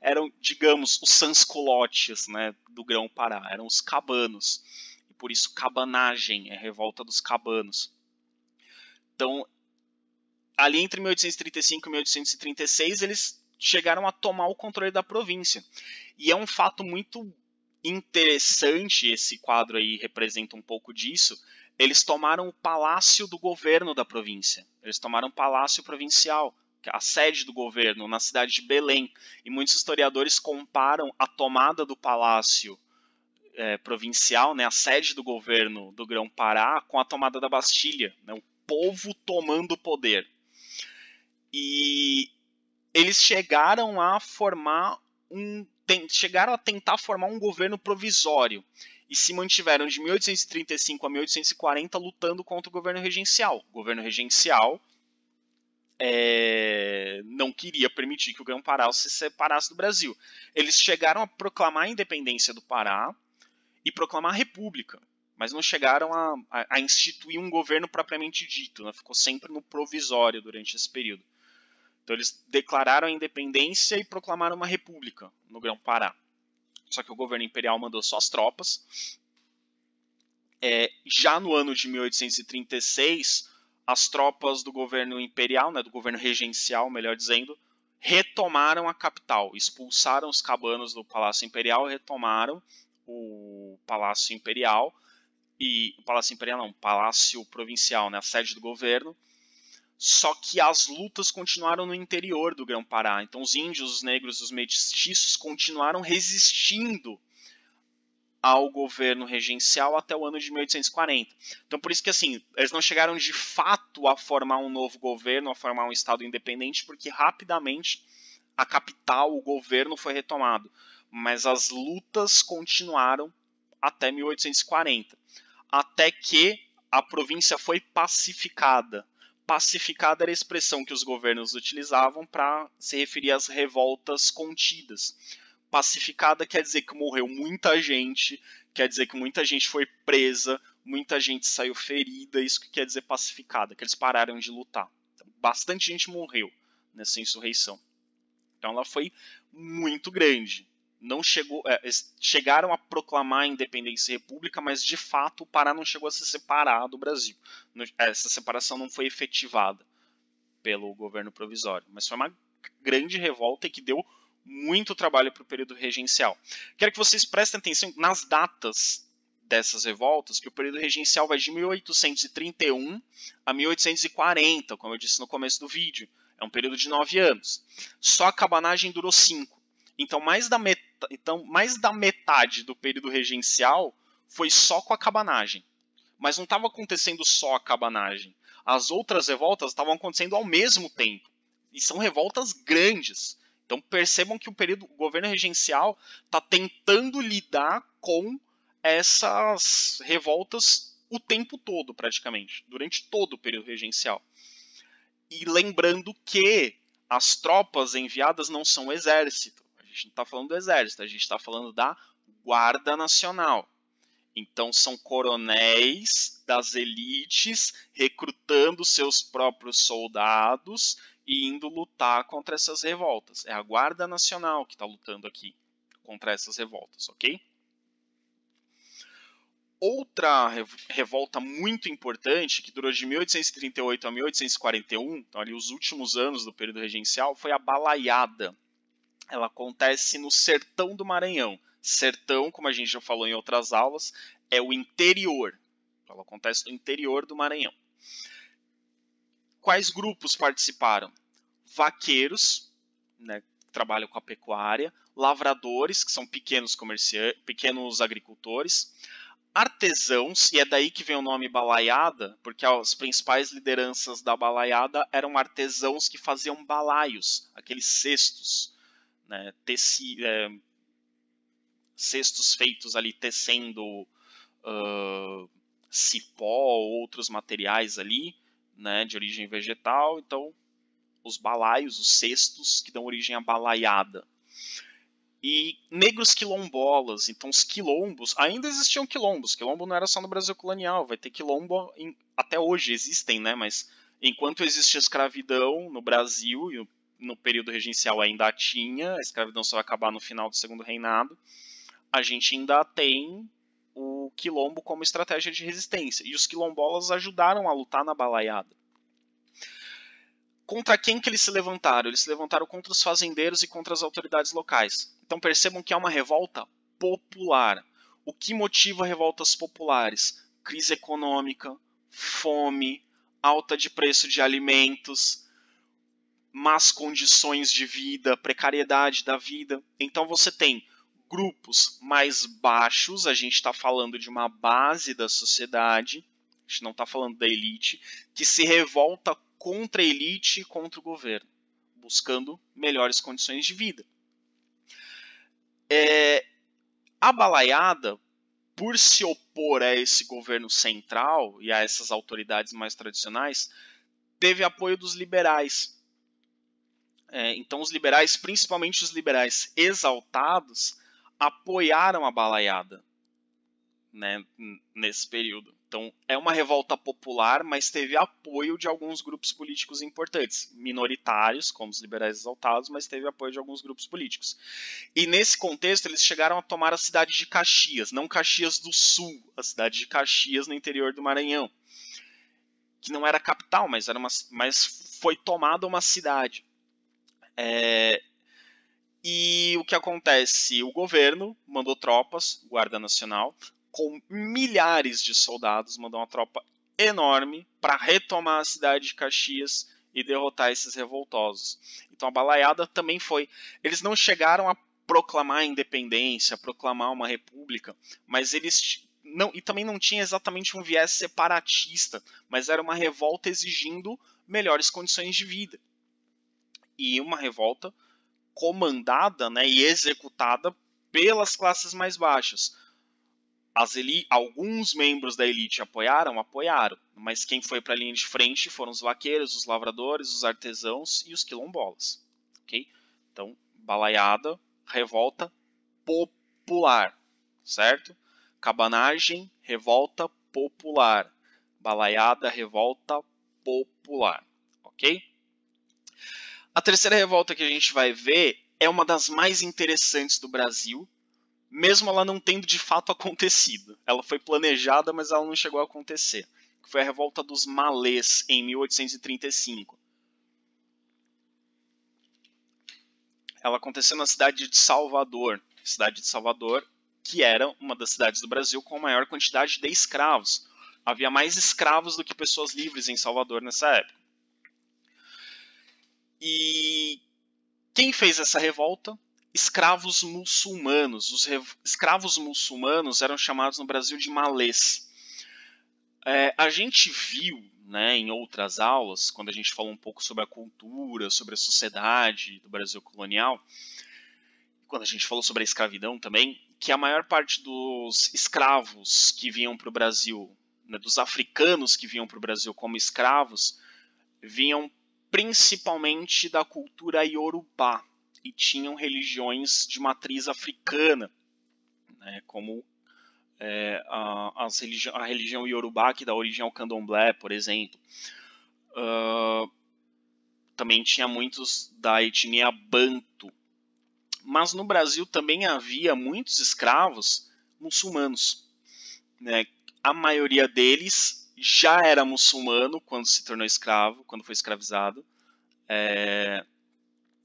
[SPEAKER 1] Eram, digamos, os sansculotes, né, do Grão-Pará. Eram os cabanos. E por isso cabanagem, é revolta dos cabanos. Então, ali entre 1835 e 1836, eles chegaram a tomar o controle da província. E é um fato muito interessante, esse quadro aí representa um pouco disso, eles tomaram o palácio do governo da província. Eles tomaram o palácio provincial, a sede do governo, na cidade de Belém. E muitos historiadores comparam a tomada do palácio provincial, né, a sede do governo do Grão-Pará, com a tomada da Bastilha, né, o povo tomando o poder. E eles chegaram a tentar formar um governo provisório e se mantiveram de 1835 a 1840 lutando contra o governo regencial. O governo regencial não queria permitir que o Grão-Pará se separasse do Brasil. Eles chegaram a proclamar a independência do Pará e proclamar a república, mas não chegaram a instituir um governo propriamente dito, né? Ficou sempre no provisório durante esse período. Então eles declararam a independência e proclamaram uma república no Grão-Pará. Só que o governo imperial mandou suas tropas. Já no ano de 1836, as tropas do governo imperial, né, do governo regencial, melhor dizendo, retomaram a capital, expulsaram os cabanos do Palácio Imperial, retomaram o Palácio Imperial, Palácio Provincial, né, a sede do governo. Só que as lutas continuaram no interior do Grão-Pará. Então os índios, os negros, os mestiços continuaram resistindo ao governo regencial até o ano de 1840. Então por isso que assim, eles não chegaram de fato a formar um novo governo, a formar um estado independente, porque rapidamente a capital, o governo foi retomado. Mas as lutas continuaram até 1840. Até que a província foi pacificada. Pacificada era a expressão que os governos utilizavam para se referir às revoltas contidas. Pacificada quer dizer que morreu muita gente, quer dizer que muita gente foi presa, muita gente saiu ferida, isso que quer dizer pacificada, que eles pararam de lutar. Então, bastante gente morreu nessa insurreição. Então ela foi muito grande. Não chegaram a proclamar a independência e república, mas de fato o Pará não chegou a se separar do Brasil. Essa separação não foi efetivada pelo governo provisório, mas foi uma grande revolta e que deu muito trabalho para o período regencial. Quero que vocês prestem atenção nas datas dessas revoltas, que o período regencial vai de 1831 a 1840, como eu disse no começo do vídeo. É um período de 9 anos. Só a cabanagem durou 5. Então mais da metade do período regencial foi só com a cabanagem. Mas não estava acontecendo só a cabanagem. As outras revoltas estavam acontecendo ao mesmo tempo. E são revoltas grandes. Então percebam que o governo regencial está tentando lidar com essas revoltas o tempo todo, praticamente. Durante todo o período regencial. E lembrando que as tropas enviadas não são o exército. A gente não está falando do exército, a gente está falando da Guarda Nacional. Então são coronéis das elites recrutando seus próprios soldados e indo lutar contra essas revoltas. É a Guarda Nacional que está lutando aqui contra essas revoltas, ok? Outra revolta muito importante, que durou de 1838 a 1841, então ali os últimos anos do período regencial, foi a Balaiada. Ela acontece no sertão do Maranhão. Sertão, como a gente já falou em outras aulas, é o interior. Ela acontece no interior do Maranhão. Quais grupos participaram? Vaqueiros, né, que trabalham com a pecuária, lavradores, que são pequenos agricultores, artesãos, e é daí que vem o nome balaiada, porque as principais lideranças da balaiada eram artesãos que faziam balaios, aqueles cestos, né, cestos feitos ali tecendo cipó ou outros materiais ali, né, de origem vegetal. Então os balaios, os cestos que dão origem à balaiada. E negros quilombolas, então os quilombos, ainda existiam quilombos, quilombo não era só no Brasil colonial, vai ter quilombo, até hoje existem, né, mas enquanto existe a escravidão no Brasil, e no período regencial ainda tinha, a escravidão só vai acabar no final do Segundo Reinado, a gente ainda tem o quilombo como estratégia de resistência, e os quilombolas ajudaram a lutar na balaiada. Contra quem que eles se levantaram? Eles se levantaram contra os fazendeiros e contra as autoridades locais. Então percebam que é uma revolta popular. O que motiva revoltas populares? crise econômica, fome, alta de preço de alimentos, más condições de vida, precariedade da vida. Então você tem grupos mais baixos, a gente está falando de uma base da sociedade, a gente não está falando da elite, que se revolta contra a elite e contra o governo, buscando melhores condições de vida. A balaiada, por se opor a esse governo central e a essas autoridades mais tradicionais, teve apoio dos liberais. Então os liberais, principalmente os liberais exaltados, apoiaram a balaiada, né, nesse período. Então é uma revolta popular, mas teve apoio de alguns grupos políticos importantes, minoritários, como os liberais exaltados, mas teve apoio de alguns grupos políticos. E nesse contexto eles chegaram a tomar a cidade de Caxias, não Caxias do Sul, a cidade de Caxias no interior do Maranhão, que não era capital, mas foi tomada uma cidade. E o que acontece? O governo mandou tropas, Guarda Nacional, com milhares de soldados, mandou uma tropa enorme para retomar a cidade de Caxias e derrotar esses revoltosos. Então a balaiada também foi... Eles não chegaram a proclamar a independência, a proclamar uma república, mas eles... Não, e também não tinha exatamente um viés separatista, mas era uma revolta exigindo melhores condições de vida. E uma revolta comandada, né, e executada pelas classes mais baixas. Alguns membros da elite apoiaram, mas quem foi para a linha de frente foram os vaqueiros, os lavradores, os artesãos e os quilombolas. Okay? Então, balaiada, revolta popular, certo? Cabanagem, revolta popular. Balaiada, revolta popular, ok? A terceira revolta que a gente vai ver é uma das mais interessantes do Brasil, mesmo ela não tendo de fato acontecido. Ela foi planejada, mas ela não chegou a acontecer. Que foi a revolta dos Malês, em 1835. Ela aconteceu na cidade de Salvador. Cidade de Salvador, que era uma das cidades do Brasil com a maior quantidade de escravos. Havia mais escravos do que pessoas livres em Salvador nessa época. E quem fez essa revolta? Escravos muçulmanos. Os escravos muçulmanos eram chamados no Brasil de malês. A gente viu, né, em outras aulas, quando a gente falou um pouco sobre a cultura, sobre a sociedade do Brasil colonial, quando a gente falou sobre a escravidão também, que a maior parte dos escravos que vinham para o Brasil, né, dos africanos que vinham para o Brasil como escravos, vinham principalmente da cultura iorubá e tinham religiões de matriz africana, né, como a religião iorubá, que dá origem ao candomblé, por exemplo. Também tinha muitos da etnia banto. Mas no Brasil também havia muitos escravos muçulmanos, né? A maioria deles já era muçulmano quando se tornou escravo, quando foi escravizado.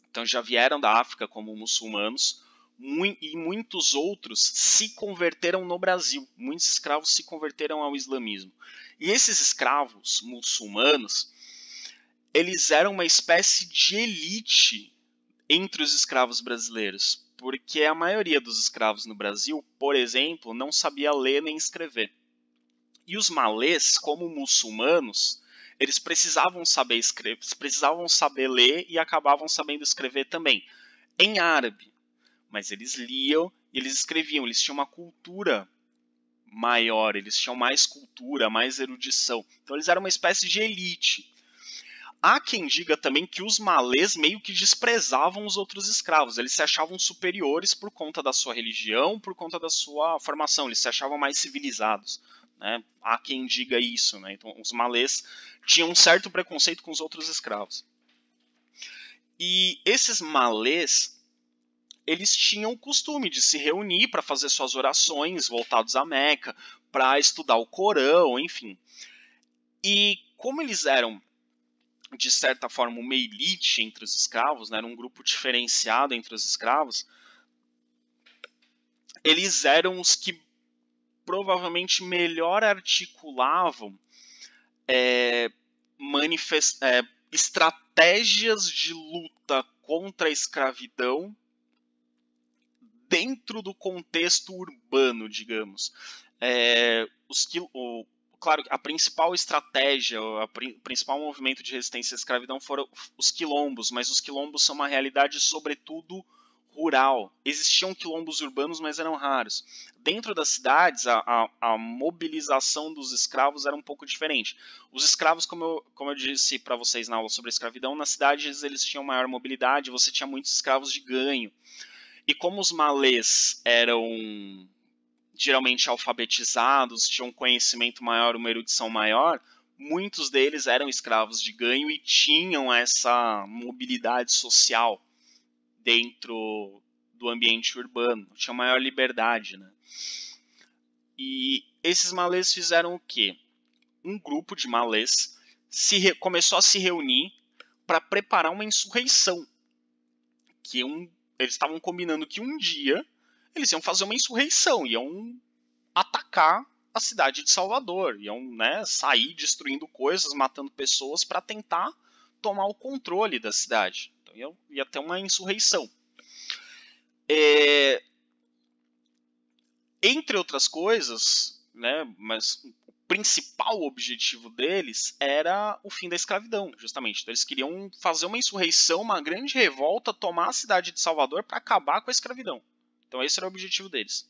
[SPEAKER 1] Então já vieram da África como muçulmanos, e muitos outros se converteram no Brasil. Muitos escravos se converteram ao islamismo. E esses escravos muçulmanos, eles eram uma espécie de elite entre os escravos brasileiros, porque a maioria dos escravos no Brasil, por exemplo, não sabia ler nem escrever. E os malês, como muçulmanos, eles precisavam saber escrever, precisavam saber ler e acabavam sabendo escrever também, em árabe. Mas eles liam e eles escreviam, eles tinham uma cultura maior, eles tinham mais cultura, mais erudição. Então eles eram uma espécie de elite. Há quem diga também que os malês meio que desprezavam os outros escravos. Eles se achavam superiores por conta da sua religião, por conta da sua formação. Eles se achavam mais civilizados. Né? Há quem diga isso. Né? Então, os malês tinham um certo preconceito com os outros escravos. E esses malês, eles tinham o costume de se reunir para fazer suas orações voltados à Meca, para estudar o Corão, enfim. E como eles eram, de certa forma, uma elite entre os escravos, né, era um grupo diferenciado entre os escravos, eles eram os que provavelmente melhor articulavam estratégias de luta contra a escravidão dentro do contexto urbano, digamos. Claro, a principal estratégia, o principal movimento de resistência à escravidão foram os quilombos, mas os quilombos são uma realidade sobretudo rural. Existiam quilombos urbanos, mas eram raros. Dentro das cidades, a mobilização dos escravos era um pouco diferente. Os escravos, como eu disse para vocês na aula sobre a escravidão, nas cidades eles tinham maior mobilidade, você tinha muitos escravos de ganho. E como os malês eram geralmente alfabetizados, tinham um conhecimento maior, uma erudição maior, muitos deles eram escravos de ganho e tinham essa mobilidade social dentro do ambiente urbano, tinham maior liberdade, né? E esses malês fizeram o quê? Um grupo de malês começou a se reunir para preparar uma insurreição. Eles estavam combinando que um dia eles iam fazer uma insurreição, iam atacar a cidade de Salvador, iam, né, sair destruindo coisas, matando pessoas para tentar tomar o controle da cidade. Então ia ter uma insurreição. Entre outras coisas, né, mas o principal objetivo deles era o fim da escravidão, justamente. Então, eles queriam fazer uma insurreição, uma grande revolta, tomar a cidade de Salvador para acabar com a escravidão. Então esse era o objetivo deles.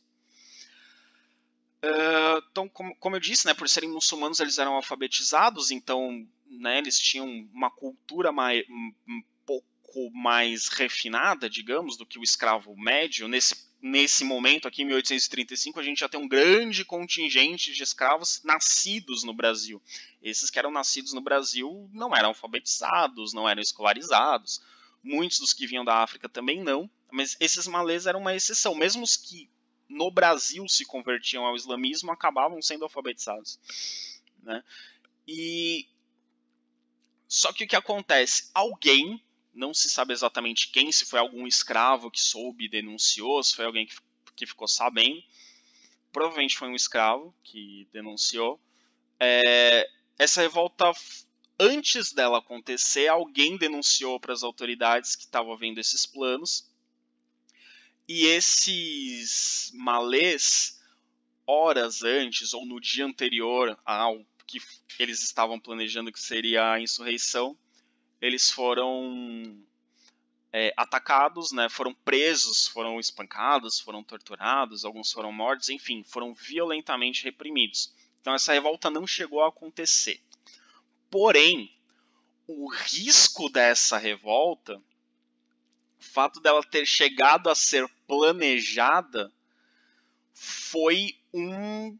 [SPEAKER 1] Então, como eu disse, né, por serem muçulmanos, eles eram alfabetizados, então, né, eles tinham uma cultura um pouco mais refinada, digamos, do que o escravo médio. Nesse momento aqui, em 1835, a gente já tem um grande contingente de escravos nascidos no Brasil. Esses que eram nascidos no Brasil não eram alfabetizados, não eram escolarizados. Muitos dos que vinham da África também não, mas esses malês eram uma exceção. Mesmo os que no Brasil se convertiam ao islamismo acabavam sendo alfabetizados, né? Só que o que acontece? Alguém, não se sabe exatamente quem, se foi algum escravo que soube e denunciou, se foi alguém que ficou sabendo, provavelmente foi um escravo que denunciou. Essa revolta, antes dela acontecer, alguém denunciou para as autoridades que estavam vendo esses planos. E esses malês, horas antes ou no dia anterior ao que eles estavam planejando que seria a insurreição, eles foram atacados, né, foram presos, foram espancados, foram torturados, alguns foram mortos, enfim, foram violentamente reprimidos. Então essa revolta não chegou a acontecer. Porém, o risco dessa revolta, o fato dela ter chegado a ser planejada, foi um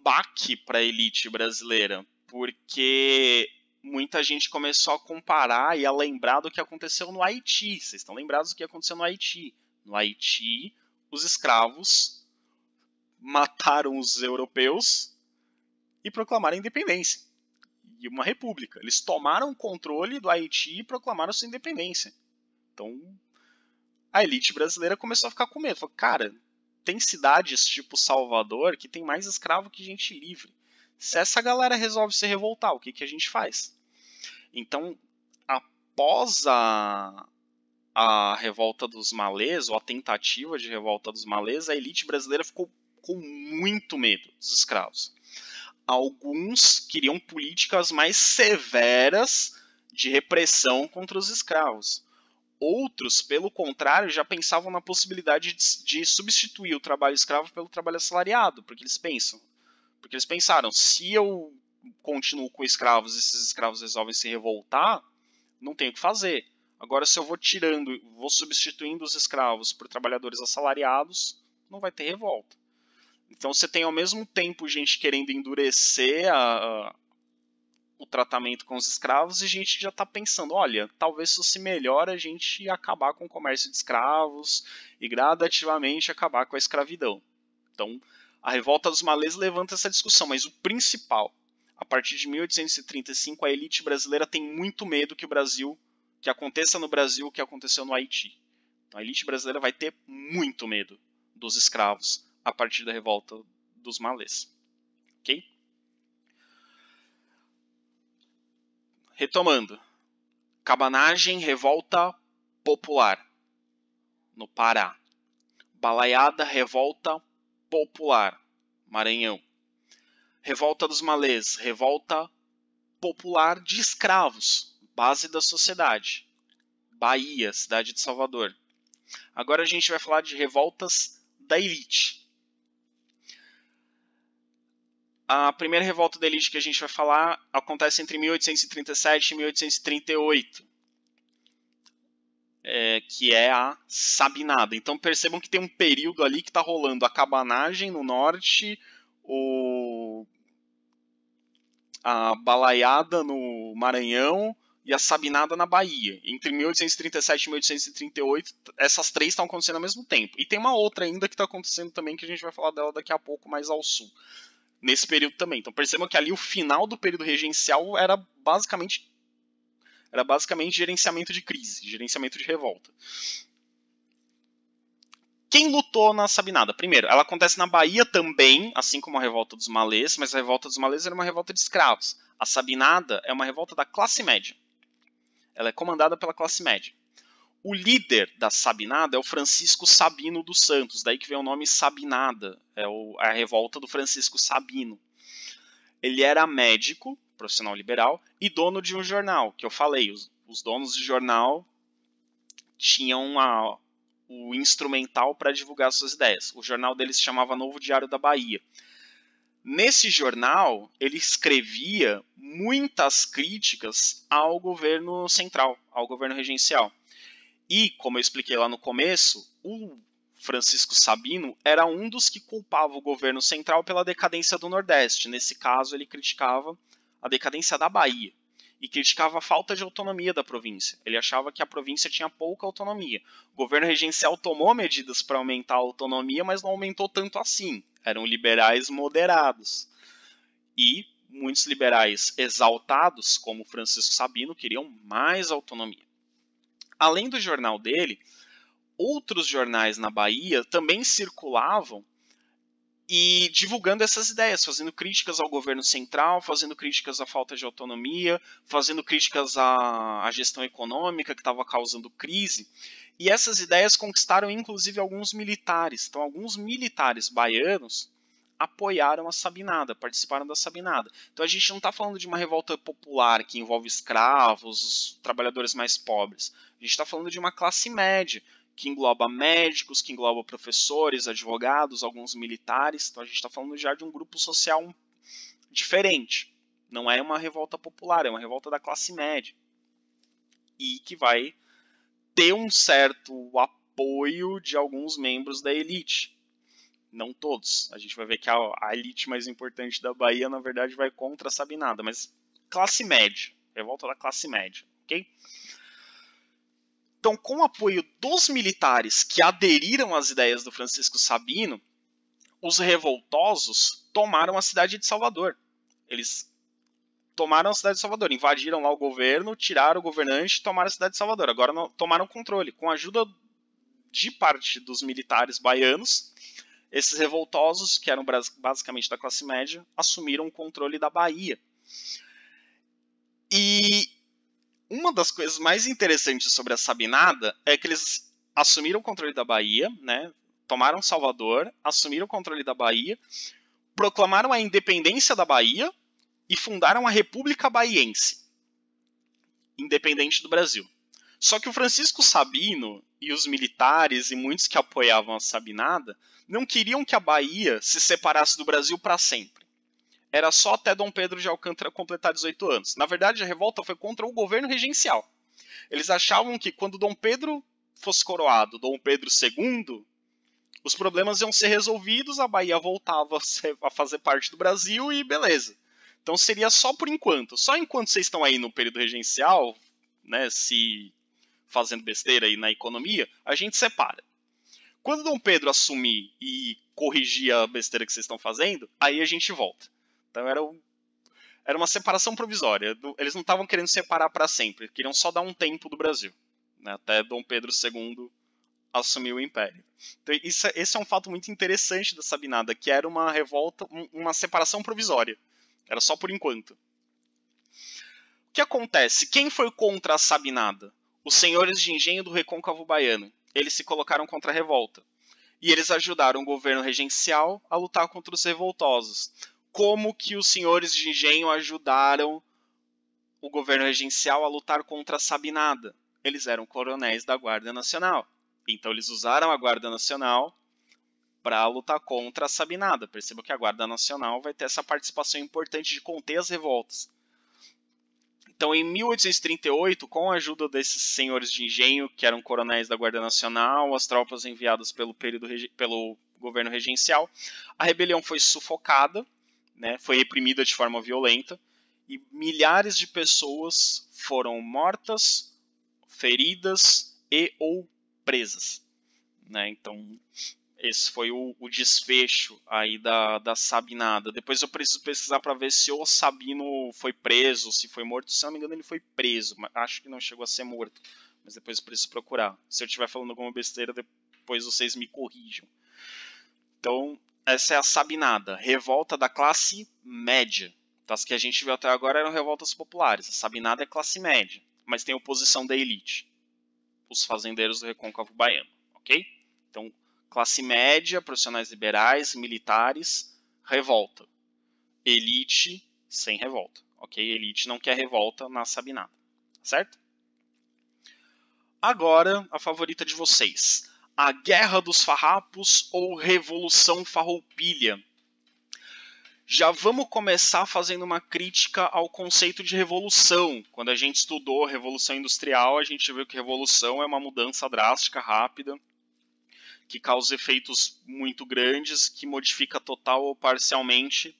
[SPEAKER 1] baque para a elite brasileira, porque muita gente começou a comparar e a lembrar do que aconteceu no Haiti. Vocês estão lembrados do que aconteceu no Haiti? No Haiti, os escravos mataram os europeus e proclamaram a independência. E uma república. Eles tomaram o controle do Haiti e proclamaram sua independência. Então, a elite brasileira começou a ficar com medo. Falou, cara, tem cidades tipo Salvador que tem mais escravo que gente livre. Se essa galera resolve se revoltar, o que a gente faz? Então, após a revolta dos malês, ou a tentativa de revolta dos malês, a elite brasileira ficou com muito medo dos escravos. Alguns queriam políticas mais severas de repressão contra os escravos. Outros, pelo contrário, já pensavam na possibilidade de substituir o trabalho escravo pelo trabalho assalariado, porque eles pensaram, se eu continuo com escravos e esses escravos resolvem se revoltar, não tenho o que fazer. Agora, se eu vou substituindo os escravos por trabalhadores assalariados, não vai ter revolta. Então você tem ao mesmo tempo gente querendo endurecer o tratamento com os escravos e gente já está pensando, olha, talvez fosse melhor a gente acabar com o comércio de escravos e gradativamente acabar com a escravidão. Então, a revolta dos malês levanta essa discussão, mas o principal, a partir de 1835, a elite brasileira tem muito medo que aconteça no Brasil o que aconteceu no Haiti. Então, a elite brasileira vai ter muito medo dos escravos a partir da revolta dos malês. Ok? Retomando. Cabanagem, revolta popular no Pará. Balaiada, revolta popular, Maranhão. Revolta dos malês, revolta popular de escravos, base da sociedade. Bahia, cidade de Salvador. Agora a gente vai falar de revoltas da elite. A primeira revolta da elite que a gente vai falar acontece entre 1837 e 1838. Que é a Sabinada. Então percebam que tem um período ali que está rolando a cabanagem no norte, a balaiada no Maranhão e a Sabinada na Bahia. Entre 1837 e 1838, essas três estão acontecendo ao mesmo tempo. E tem uma outra ainda que está acontecendo também, que a gente vai falar dela daqui a pouco, mais ao sul. Nesse período também. Então percebam que ali o final do período regencial era basicamente gerenciamento de crise, gerenciamento de revolta. Quem lutou na Sabinada? Primeiro, ela acontece na Bahia também, assim como a revolta dos malês, mas a revolta dos malês era uma revolta de escravos. A Sabinada é uma revolta da classe média. Ela é comandada pela classe média. O líder da Sabinada é o Francisco Sabino dos Santos, daí que vem o nome Sabinada, é a revolta do Francisco Sabino. Ele era médico, profissional liberal, e dono de um jornal, que eu falei, os donos de jornal tinham o instrumental para divulgar suas ideias. O jornal dele se chamava Novo Diário da Bahia. Nesse jornal, ele escrevia muitas críticas ao governo central, ao governo regencial. E, como eu expliquei lá no começo, o Francisco Sabino era um dos que culpava o governo central pela decadência do Nordeste. Nesse caso, ele criticava a decadência da Bahia e criticava a falta de autonomia da província. Ele achava que a província tinha pouca autonomia. O governo regencial tomou medidas para aumentar a autonomia, mas não aumentou tanto assim. Eram liberais moderados. E muitos liberais exaltados, como Francisco Sabino, queriam mais autonomia. Além do jornal dele, outros jornais na Bahia também circulavam e divulgando essas ideias, fazendo críticas ao governo central, fazendo críticas à falta de autonomia, fazendo críticas à gestão econômica que estava causando crise. E essas ideias conquistaram inclusive alguns militares. Então, alguns militares baianos apoiaram a Sabinada, participaram da Sabinada. Então, a gente não está falando de uma revolta popular que envolve escravos, os trabalhadores mais pobres. A gente está falando de uma classe média, que engloba médicos, que engloba professores, advogados, alguns militares. Então a gente está falando já de um grupo social diferente. Não é uma revolta popular, é uma revolta da classe média. E que vai ter um certo apoio de alguns membros da elite. Não todos. A gente vai ver que a elite mais importante da Bahia, na verdade, vai contra a Sabinada. Mas classe média. Revolta da classe média. Ok? Então, com o apoio dos militares que aderiram às ideias do Francisco Sabino, os revoltosos tomaram a cidade de Salvador. Eles tomaram a cidade de Salvador, invadiram lá o governo, tiraram o governante e tomaram a cidade de Salvador. Agora tomaram o controle. Com a ajuda de parte dos militares baianos, esses revoltosos, que eram basicamente da classe média, assumiram o controle da Bahia. E uma das coisas mais interessantes sobre a Sabinada é que eles assumiram o controle da Bahia, né? Tomaram Salvador, assumiram o controle da Bahia, proclamaram a independência da Bahia e fundaram a República Baiense, independente do Brasil. Só que o Francisco Sabino e os militares e muitos que apoiavam a Sabinada não queriam que a Bahia se separasse do Brasil para sempre. Era só até Dom Pedro de Alcântara completar 18 anos. Na verdade, a revolta foi contra o governo regencial. Eles achavam que quando Dom Pedro fosse coroado, Dom Pedro II, os problemas iam ser resolvidos, a Bahia voltava a fazer parte do Brasil e beleza. Então seria só por enquanto. Só enquanto vocês estão aí no período regencial, né, se fazendo besteira aí na economia, a gente separa. Quando Dom Pedro assumir e corrigir a besteira que vocês estão fazendo, aí a gente volta. Então era uma separação provisória. Eles não estavam querendo separar para sempre. Queriam só dar um tempo do Brasil, né, até Dom Pedro II assumiu o império. Então, esse é um fato muito interessante da Sabinada, que era uma revolta, uma separação provisória. Era só por enquanto. O que acontece? Quem foi contra a Sabinada? Os senhores de engenho do Recôncavo Baiano. Eles se colocaram contra a revolta. E eles ajudaram o governo regencial a lutar contra os revoltosos. Como que os senhores de engenho ajudaram o governo regencial a lutar contra a Sabinada? Eles eram coronéis da Guarda Nacional. Então eles usaram a Guarda Nacional para lutar contra a Sabinada. Perceba que a Guarda Nacional vai ter essa participação importante de conter as revoltas. Então, em 1838, com a ajuda desses senhores de engenho, que eram coronéis da Guarda Nacional, as tropas enviadas pelo governo regencial, a rebelião foi sufocada, né, foi reprimida de forma violenta, e milhares de pessoas foram mortas, feridas e ou presas. Né? Então, esse foi o desfecho aí da Sabinada. Depois eu preciso pesquisar para ver se o Sabino foi preso, se foi morto. Se não me engano, ele foi preso. Mas acho que não chegou a ser morto. Mas depois eu preciso procurar. Se eu estiver falando alguma besteira, depois vocês me corrijam. Então, essa é a Sabinada. Revolta da classe média. As que a gente viu até agora eram revoltas populares. A Sabinada é classe média. Mas tem oposição da elite. Os fazendeiros do Recôncavo Baiano. Ok? Então, classe média, profissionais liberais, militares, revolta. Elite, sem revolta. Ok? Elite não quer revolta na Sabinada. Certo? Agora, a favorita de vocês. A Guerra dos Farrapos ou Revolução Farroupilha? Já vamos começar fazendo uma crítica ao conceito de revolução. Quando a gente estudou a Revolução Industrial, a gente viu que revolução é uma mudança drástica, rápida, que causa efeitos muito grandes, que modifica total ou parcialmente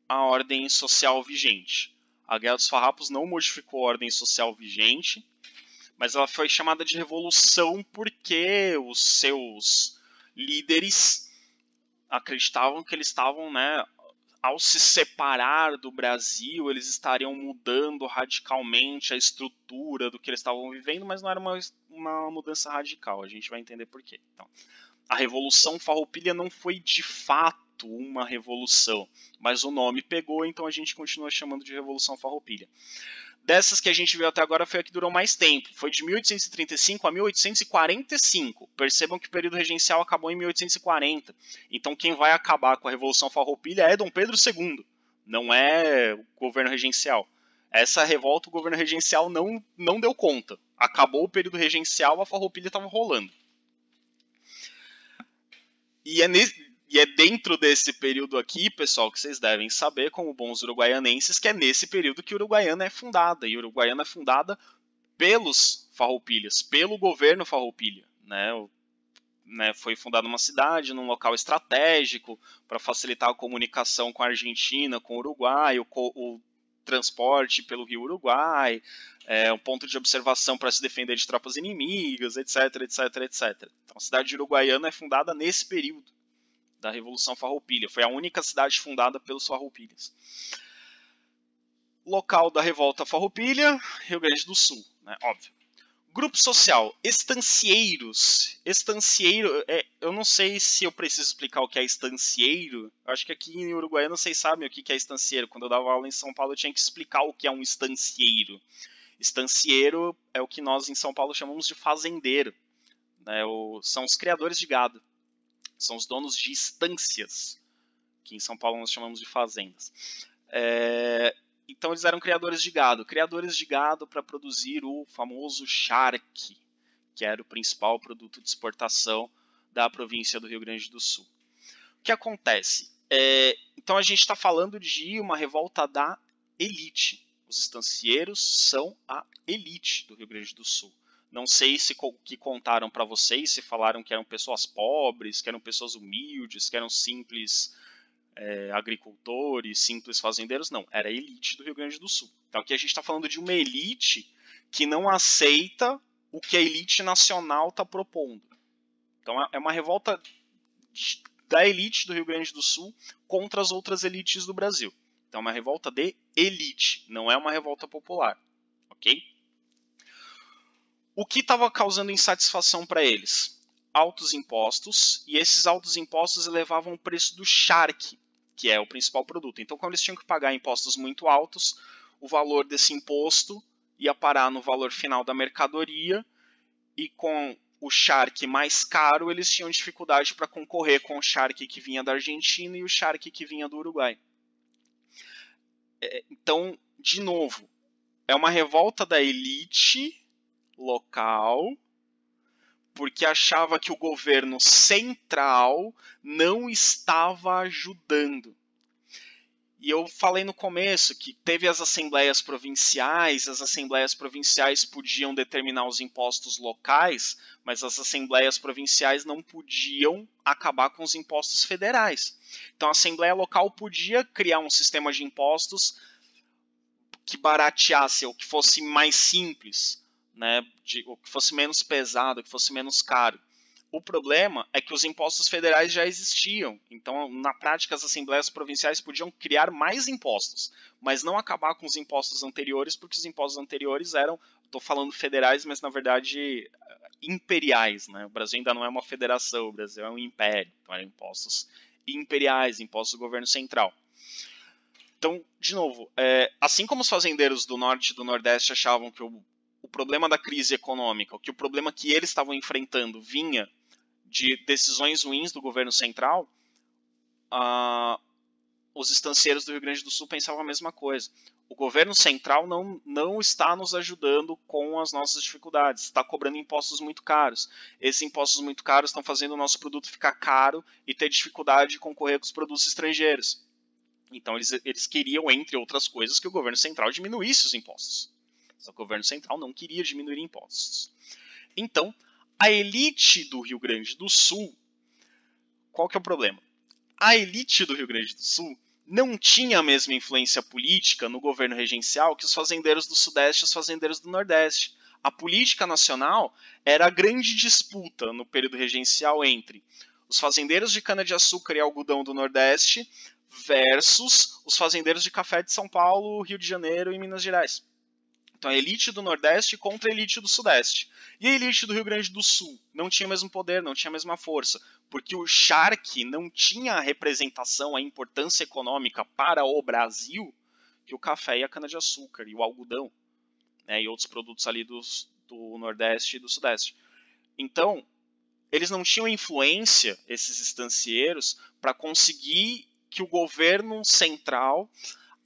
[SPEAKER 1] a ordem social vigente. A Guerra dos Farrapos não modificou a ordem social vigente, mas ela foi chamada de revolução porque os seus líderes acreditavam que eles estavam, né, ao se separar do Brasil, eles estariam mudando radicalmente a estrutura do que eles estavam vivendo, mas não era uma mudança radical, a gente vai entender por quê. Então, a Revolução Farroupilha não foi de fato uma revolução, mas o nome pegou, então a gente continua chamando de Revolução Farroupilha. Dessas que a gente viu até agora foi a que durou mais tempo. Foi de 1835 a 1845. Percebam que o período regencial acabou em 1840. Então quem vai acabar com a Revolução Farroupilha é Dom Pedro II. Não é o governo regencial. Essa revolta o governo regencial não deu conta. Acabou o período regencial, a Farroupilha estava rolando. E é dentro desse período aqui, pessoal, que vocês devem saber, como bons uruguaianenses, que é nesse período que Uruguaiana é fundada. E Uruguaiana é fundada pelos farroupilhas, pelo governo farroupilha. Foi fundada uma cidade, num local estratégico, para facilitar a comunicação com a Argentina, com o Uruguai, o transporte pelo rio Uruguai, um ponto de observação para se defender de tropas inimigas, etc, etc, etc. Então a cidade de Uruguaiana é fundada nesse período da Revolução Farroupilha. Foi a única cidade fundada pelos farroupilhas. Local da revolta Farroupilha, Rio Grande do Sul, né? Óbvio. Grupo social, estancieiros. Estancieiro, eu não sei se eu preciso explicar o que é estancieiro. Acho que aqui em Uruguaiana vocês sabem o que é estancieiro. Quando eu dava aula em São Paulo eu tinha que explicar o que é um estancieiro. Estancieiro é o que nós em São Paulo chamamos de fazendeiro. Né? São os criadores de gado. São os donos de estâncias, que em São Paulo nós chamamos de fazendas. Então eles eram criadores de gado para produzir o famoso charque, que era o principal produto de exportação da província do Rio Grande do Sul. O que acontece? Então a gente está falando de uma revolta da elite. Os estancieiros são a elite do Rio Grande do Sul. Não sei se que contaram para vocês, se falaram que eram pessoas pobres, que eram pessoas humildes, que eram simples agricultores, simples fazendeiros. Não, era a elite do Rio Grande do Sul. Então aqui a gente está falando de uma elite que não aceita o que a elite nacional está propondo. Então é uma revolta da elite do Rio Grande do Sul contra as outras elites do Brasil. Então é uma revolta de elite, não é uma revolta popular. Ok? O que estava causando insatisfação para eles? altos impostos, e esses altos impostos elevavam o preço do charque, que é o principal produto. Então, quando eles tinham que pagar impostos muito altos, o valor desse imposto ia parar no valor final da mercadoria, e com o charque mais caro, eles tinham dificuldade para concorrer com o charque que vinha da Argentina e o charque que vinha do Uruguai. Então, de novo, é uma revolta da elite local, porque achava que o governo central não estava ajudando. E eu falei no começo que teve as assembleias provinciais podiam determinar os impostos locais, mas as assembleias provinciais não podiam acabar com os impostos federais. Então a assembleia local podia criar um sistema de impostos que barateasse, ou que fosse mais simples, né, ou que fosse menos pesado, que fosse menos caro. O problema é que os impostos federais já existiam, então na prática as assembleias provinciais podiam criar mais impostos, mas não acabar com os impostos anteriores, porque os impostos anteriores eram, estou falando federais, mas na verdade imperiais, né? O Brasil ainda não é uma federação, o Brasil é um império, então eram impostos imperiais, impostos do governo central. Então, de novo, assim como os fazendeiros do norte e do nordeste achavam que o problema da crise econômica, que o problema que eles estavam enfrentando vinha de decisões ruins do governo central, os estancieiros do Rio Grande do Sul pensavam a mesma coisa. O governo central não está nos ajudando com as nossas dificuldades, está cobrando impostos muito caros. Esses impostos muito caros estão fazendo o nosso produto ficar caro e ter dificuldade de concorrer com os produtos estrangeiros. Então eles queriam, entre outras coisas, que o governo central diminuísse os impostos. Só que o governo central não queria diminuir impostos. Então, a elite do Rio Grande do Sul, qual que é o problema? A elite do Rio Grande do Sul não tinha a mesma influência política no governo regencial que os fazendeiros do Sudeste e os fazendeiros do Nordeste. A política nacional era a grande disputa no período regencial entre os fazendeiros de cana-de-açúcar e algodão do Nordeste versus os fazendeiros de café de São Paulo, Rio de Janeiro e Minas Gerais. Então a elite do Nordeste contra a elite do Sudeste. E a elite do Rio Grande do Sul não tinha o mesmo poder, não tinha a mesma força, porque o charque não tinha a representação, a importância econômica para o Brasil que o café e a cana-de-açúcar e o algodão, né, e outros produtos ali do Nordeste e do Sudeste. Então, eles não tinham influência, esses estancieiros, para conseguir que o governo central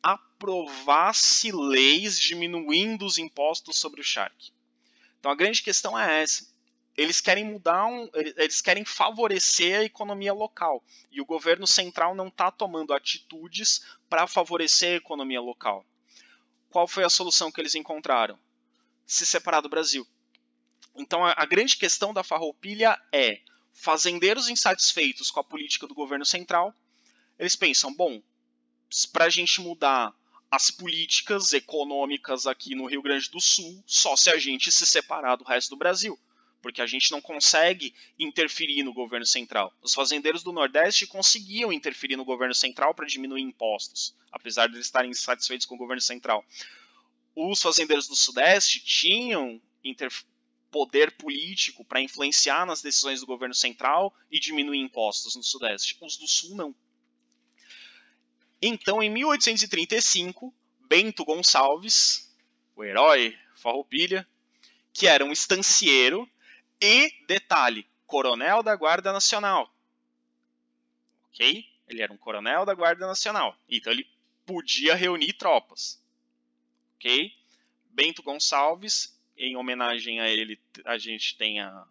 [SPEAKER 1] aprovasse leis diminuindo os impostos sobre o charque. Então a grande questão é essa. Eles querem eles querem favorecer a economia local. E o governo central não está tomando atitudes para favorecer a economia local. Qual foi a solução que eles encontraram? Se separar do Brasil. Então a grande questão da Farroupilha é: fazendeiros insatisfeitos com a política do governo central, eles pensam, bom, para a gente mudar as políticas econômicas aqui no Rio Grande do Sul, só se a gente se separar do resto do Brasil, porque a gente não consegue interferir no governo central. Os fazendeiros do Nordeste conseguiam interferir no governo central para diminuir impostos, apesar de eles estarem insatisfeitos com o governo central. Os fazendeiros do Sudeste tinham poder político para influenciar nas decisões do governo central e diminuir impostos no Sudeste. Os do Sul não. Então, em 1835, Bento Gonçalves, o herói Farroupilha, que era um estancieiro e, detalhe, coronel da Guarda Nacional. Ok? Ele era um coronel da Guarda Nacional. Então, ele podia reunir tropas. Ok? Bento Gonçalves, em homenagem a ele, a gente tem a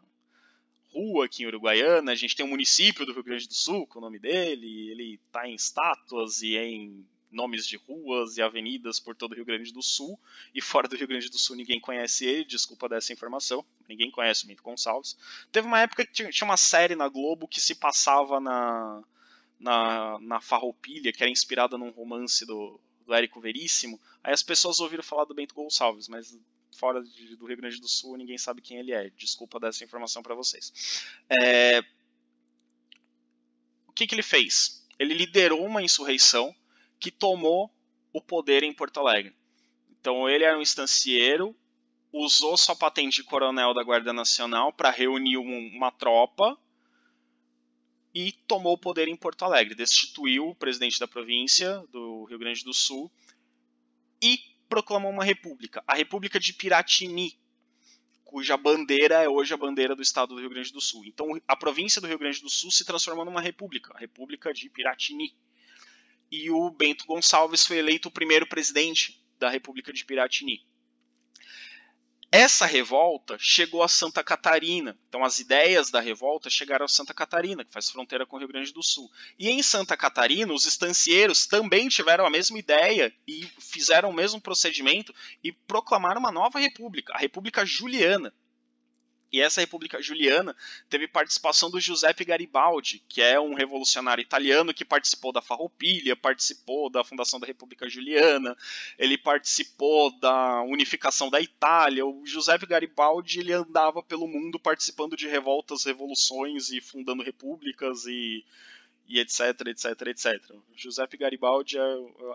[SPEAKER 1] rua aqui em Uruguaiana, a gente tem um município do Rio Grande do Sul com o nome dele, ele está em estátuas e em nomes de ruas e avenidas por todo o Rio Grande do Sul, e fora do Rio Grande do Sul ninguém conhece ele, desculpa dessa informação, ninguém conhece o Bento Gonçalves. Teve uma época que tinha uma série na Globo que se passava na Farroupilha, que era inspirada num romance do Érico Veríssimo, aí as pessoas ouviram falar do Bento Gonçalves, mas fora do Rio Grande do Sul, ninguém sabe quem ele é. Desculpa dar essa informação para vocês. O que ele fez? Ele liderou uma insurreição que tomou o poder em Porto Alegre. Então ele era um estancieiro, usou sua patente de coronel da Guarda Nacional para reunir uma tropa e tomou o poder em Porto Alegre, destituiu o presidente da província do Rio Grande do Sul e proclamou uma república, a República de Piratini, cuja bandeira é hoje a bandeira do estado do Rio Grande do Sul. Então a província do Rio Grande do Sul se transformou numa república, a República de Piratini. E o Bento Gonçalves foi eleito o primeiro presidente da República de Piratini. Essa revolta chegou a Santa Catarina. Então as ideias da revolta chegaram a Santa Catarina, que faz fronteira com o Rio Grande do Sul. E em Santa Catarina, os estancieiros também tiveram a mesma ideia e fizeram o mesmo procedimento e proclamaram uma nova república, a República Juliana. E essa República Juliana teve participação do Giuseppe Garibaldi, que é um revolucionário italiano que participou da Farroupilha, participou da fundação da República Juliana, ele participou da unificação da Itália. O Giuseppe Garibaldi ele andava pelo mundo participando de revoltas, revoluções e fundando repúblicas e etc, etc, etc. O Giuseppe Garibaldi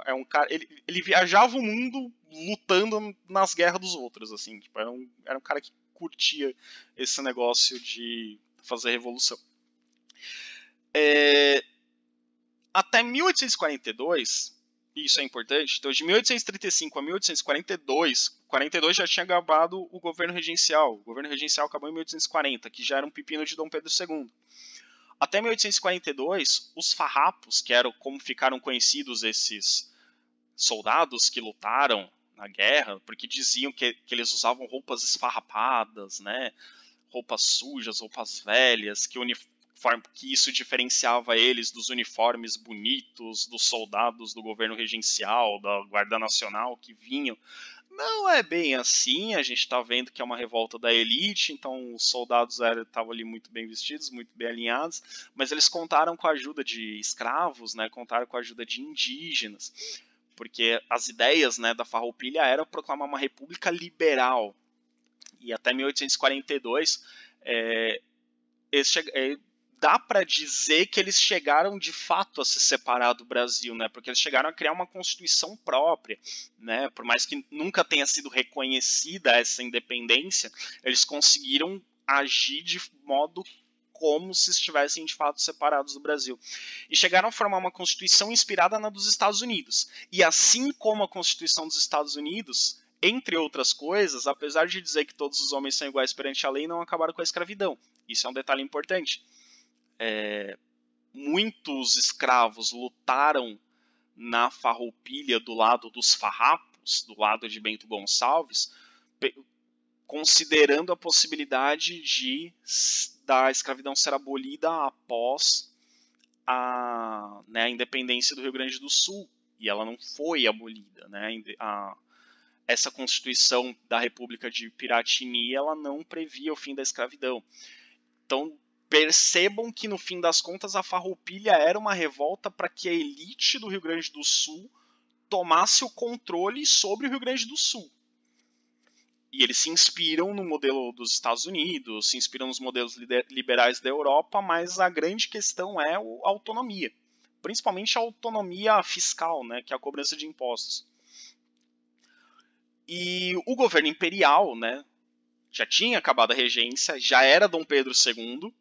[SPEAKER 1] é um cara... Ele viajava o mundo lutando nas guerras dos outros, assim. Tipo, era um cara que curtia esse negócio de fazer revolução. Até 1842, isso é importante, então de 1835 a 1842, 42 já tinha acabado o governo regencial. O governo regencial acabou em 1840, que já era um pepino de Dom Pedro II. Até 1842, os farrapos, que eram como ficaram conhecidos esses soldados que lutaram na guerra, porque diziam que eles usavam roupas esfarrapadas, né? Roupas sujas, roupas velhas, que isso diferenciava eles dos uniformes bonitos dos soldados do governo regencial, da Guarda Nacional que vinham. Não é bem assim, a gente está vendo que é uma revolta da elite, então os soldados estavam ali muito bem vestidos, muito bem alinhados, mas eles contaram com a ajuda de escravos, né, contaram com a ajuda de indígenas, porque as ideias, né, da Farroupilha eram proclamar uma república liberal. E até 1842, dá para dizer que eles chegaram de fato a se separar do Brasil, né? Porque eles chegaram a criar uma constituição própria, né? Por mais que nunca tenha sido reconhecida essa independência, eles conseguiram agir de modo como se estivessem de fato separados do Brasil. E chegaram a formar uma constituição inspirada na dos Estados Unidos. E assim como a Constituição dos Estados Unidos, entre outras coisas, apesar de dizer que todos os homens são iguais perante a lei, não acabaram com a escravidão. Isso é um detalhe importante. Muitos escravos lutaram na Farroupilha do lado dos farrapos, do lado de Bento Gonçalves, considerando a possibilidade da escravidão ser abolida após a independência do Rio Grande do Sul. E ela não foi abolida. Né? Essa Constituição da República de Piratini ela não previa o fim da escravidão. Então, percebam que, no fim das contas, a Farroupilha era uma revolta para que a elite do Rio Grande do Sul tomasse o controle sobre o Rio Grande do Sul. E eles se inspiram no modelo dos Estados Unidos, se inspiram nos modelos liberais da Europa, mas a grande questão é a autonomia. Principalmente a autonomia fiscal, né, que é a cobrança de impostos. E o governo imperial, né, já tinha acabado a regência, já era Dom Pedro II,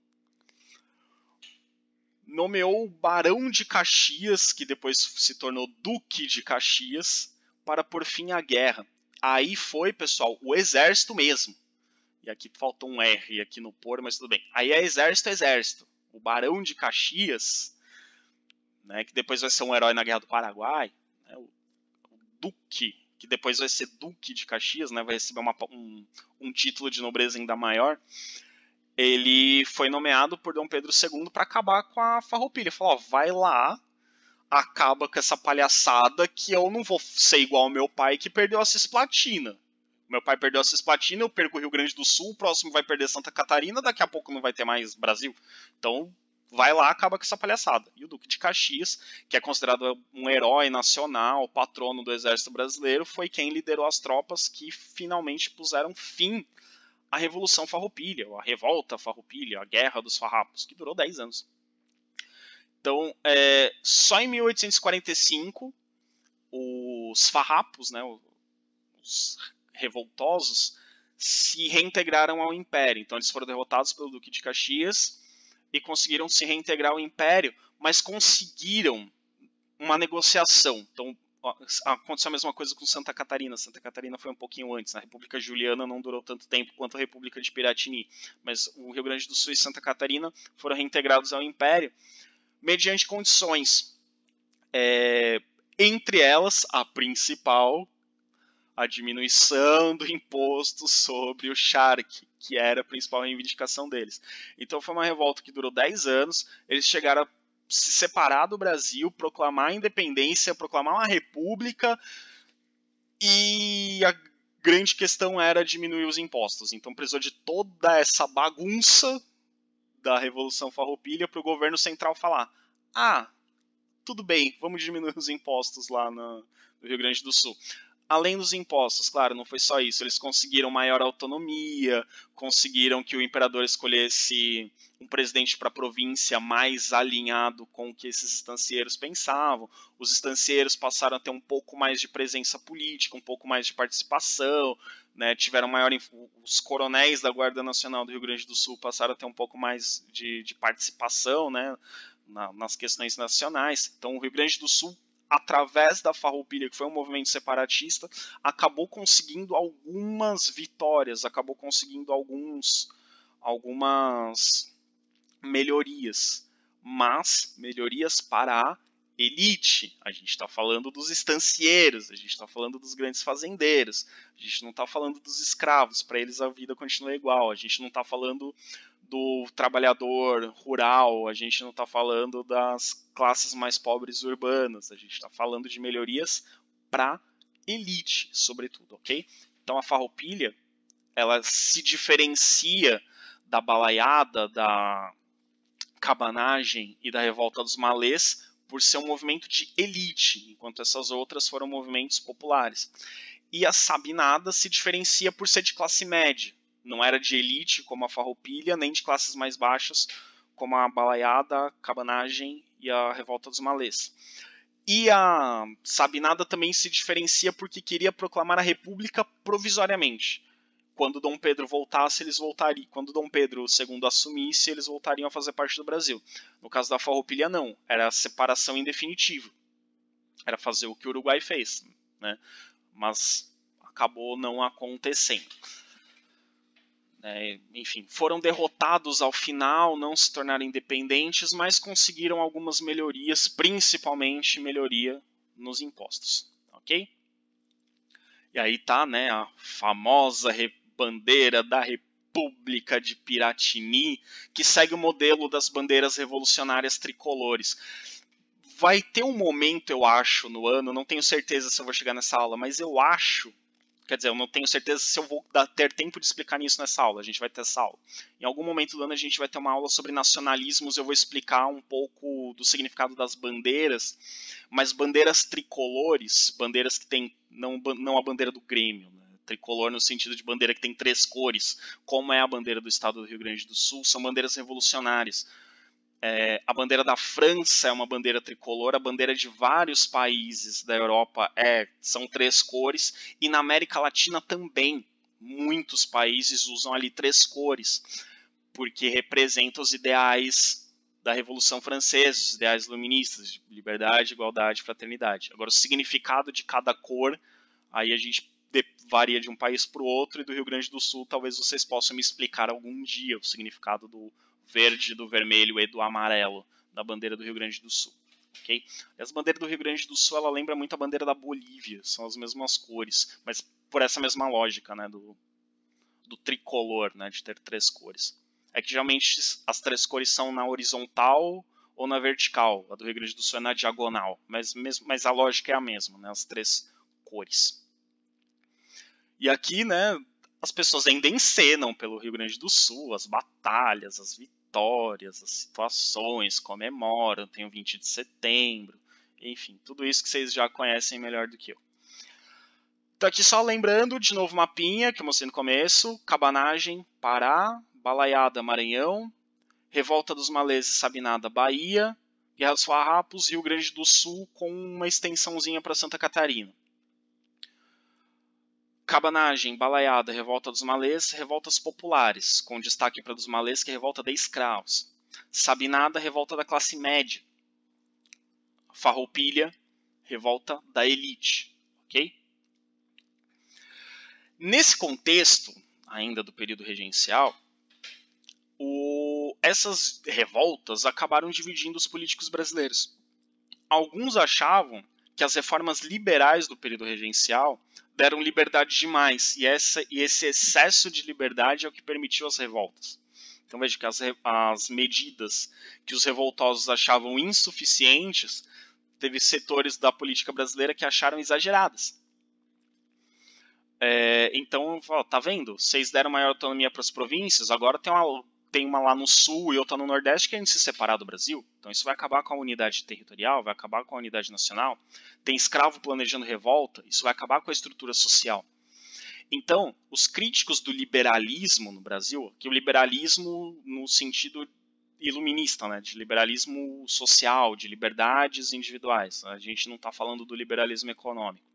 [SPEAKER 1] nomeou o Barão de Caxias, que depois se tornou Duque de Caxias, para pôr fim à guerra. Aí foi, pessoal, o exército mesmo. E aqui faltou um R aqui no por, mas tudo bem. Aí é exército. O Barão de Caxias, né, que depois vai ser um herói na Guerra do Paraguai, né, o Duque, que depois vai ser Duque de Caxias, né, vai receber um título de nobreza ainda maior. Ele foi nomeado por Dom Pedro II para acabar com a Farroupilha. Falou, vai lá, acaba com essa palhaçada que eu não vou ser igual ao meu pai que perdeu a Cisplatina. Meu pai perdeu a Cisplatina, eu perco o Rio Grande do Sul, o próximo vai perder Santa Catarina, daqui a pouco não vai ter mais Brasil. Então, vai lá, acaba com essa palhaçada. E o Duque de Caxias, que é considerado um herói nacional, patrono do exército brasileiro, foi quem liderou as tropas que finalmente puseram fim a Revolução Farroupilha, a Revolta Farroupilha, a Guerra dos Farrapos, que durou 10 anos. Então, só em 1845, os farrapos, né, os revoltosos, se reintegraram ao Império. Então eles foram derrotados pelo Duque de Caxias e conseguiram se reintegrar ao Império, mas conseguiram uma negociação. Então aconteceu a mesma coisa com Santa Catarina. Santa Catarina foi um pouquinho antes. A República Juliana não durou tanto tempo quanto a República de Piratini, mas o Rio Grande do Sul e Santa Catarina foram reintegrados ao Império mediante condições. Entre elas, a principal, a diminuição do imposto sobre o charque, que era a principal reivindicação deles. Então foi uma revolta que durou 10 anos, eles chegaram a se separar do Brasil, proclamar a independência, proclamar uma república, e a grande questão era diminuir os impostos. Então precisou de toda essa bagunça da Revolução Farroupilha para o governo central falar: tudo bem, vamos diminuir os impostos lá no Rio Grande do Sul. Além dos impostos, claro, não foi só isso. Eles conseguiram maior autonomia, conseguiram que o imperador escolhesse um presidente para a província mais alinhado com o que esses estancieiros pensavam. Os estancieiros passaram a ter um pouco mais de presença política, um pouco mais de participação, né? Tiveram maior. Os coronéis da Guarda Nacional do Rio Grande do Sul passaram a ter um pouco mais de participação, né? Nas questões nacionais. Então, o Rio Grande do Sul, através da Farroupilha, que foi um movimento separatista, acabou conseguindo algumas vitórias, acabou conseguindo algumas melhorias, mas melhorias para a elite. A gente está falando dos estancieiros, a gente está falando dos grandes fazendeiros, a gente não está falando dos escravos, para eles a vida continua igual, a gente não está falando do trabalhador rural, a gente não está falando das classes mais pobres urbanas, a gente está falando de melhorias para elite, sobretudo, ok? Então a Farroupilha, ela se diferencia da balaiada, da cabanagem e da revolta dos malês por ser um movimento de elite, enquanto essas outras foram movimentos populares. E a sabinada se diferencia por ser de classe média. Não era de elite, como a Farroupilha, nem de classes mais baixas, como a balaiada, a cabanagem e a revolta dos malês. E a sabinada também se diferencia porque queria proclamar a república provisoriamente. Quando Dom Pedro voltasse, eles voltariam. Quando Dom Pedro II assumisse, eles voltariam a fazer parte do Brasil. No caso da Farroupilha, não. Era a separação em definitivo. Era fazer o que o Uruguai fez, né? Mas acabou não acontecendo. Enfim, foram derrotados ao final, não se tornaram independentes, mas conseguiram algumas melhorias, principalmente melhoria nos impostos, ok? E aí tá, né, a famosa bandeira da República de Piratini, que segue o modelo das bandeiras revolucionárias tricolores. Vai ter um momento, eu acho, no ano, não tenho certeza se eu vou chegar nessa aula, mas eu acho, quer dizer, eu não tenho certeza se eu vou ter tempo de explicar isso nessa aula, a gente vai ter essa aula. Em algum momento do ano a gente vai ter uma aula sobre nacionalismos, eu vou explicar um pouco do significado das bandeiras, mas bandeiras tricolores, bandeiras que tem, não a bandeira do Grêmio, né? Tricolor no sentido de bandeira que tem 3 cores, como é a bandeira do estado do Rio Grande do Sul, são bandeiras revolucionárias. A bandeira da França é uma bandeira tricolor, a bandeira de vários países da Europa são 3 cores, e na América Latina também, muitos países usam ali 3 cores, porque representam os ideais da Revolução Francesa, os ideais iluministas, de liberdade, igualdade, fraternidade. Agora, o significado de cada cor, aí a gente varia de um país para o outro, e do Rio Grande do Sul talvez vocês possam me explicar algum dia o significado do verde, do vermelho e do amarelo da bandeira do Rio Grande do Sul. Okay? Essa bandeira do Rio Grande do Sul, ela lembra muito a bandeira da Bolívia, são as mesmas cores, mas por essa mesma lógica, né, do tricolor, né, de ter 3 cores. É que geralmente as 3 cores são na horizontal ou na vertical, a do Rio Grande do Sul é na diagonal, mas a lógica é a mesma, né, as 3 cores. E aqui, né, as pessoas ainda encenam pelo Rio Grande do Sul as batalhas, as vitórias, as situações, comemoram, tem o 20 de setembro, enfim, tudo isso que vocês já conhecem melhor do que eu. Então aqui só lembrando, de novo mapinha que eu mostrei no começo, cabanagem, Pará, balaiada, Maranhão, revolta dos malês e sabinada, Bahia, Guerra dos Farrapos, Rio Grande do Sul, com uma extensãozinha para Santa Catarina. Cabanagem, balaiada, revolta dos malês, revoltas populares, com destaque para dos malês, que é a revolta de escravos. Sabinada, revolta da classe média. Farroupilha, revolta da elite. Ok? Nesse contexto, ainda do período regencial, essas revoltas acabaram dividindo os políticos brasileiros. Alguns achavam que as reformas liberais do período regencial deram liberdade demais, e esse excesso de liberdade é o que permitiu as revoltas. Então veja que as medidas que os revoltosos achavam insuficientes, teve setores da política brasileira que acharam exageradas. Então, tá vendo? Vocês deram maior autonomia para as províncias, agora tem uma lá no sul e outra no nordeste querendo se separar do Brasil. Então isso vai acabar com a unidade territorial, vai acabar com a unidade nacional. Tem escravo planejando revolta, isso vai acabar com a estrutura social. Então, os críticos do liberalismo no Brasil, que o liberalismo no sentido iluminista, né, de liberalismo social, de liberdades individuais. A gente não está falando do liberalismo econômico.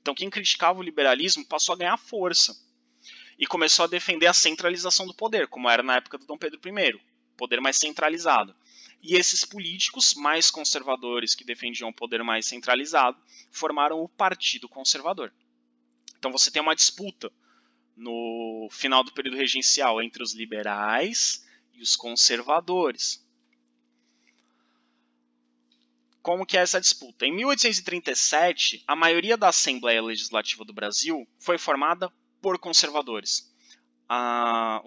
[SPEAKER 1] Então, quem criticava o liberalismo passou a ganhar força e começou a defender a centralização do poder, como era na época do Dom Pedro I, poder mais centralizado. E esses políticos mais conservadores que defendiam o poder mais centralizado formaram o Partido Conservador. Então você tem uma disputa no final do período regencial entre os liberais e os conservadores. Como que é essa disputa? Em 1837, a maioria da Assembleia Legislativa do Brasil foi formada por conservadores. A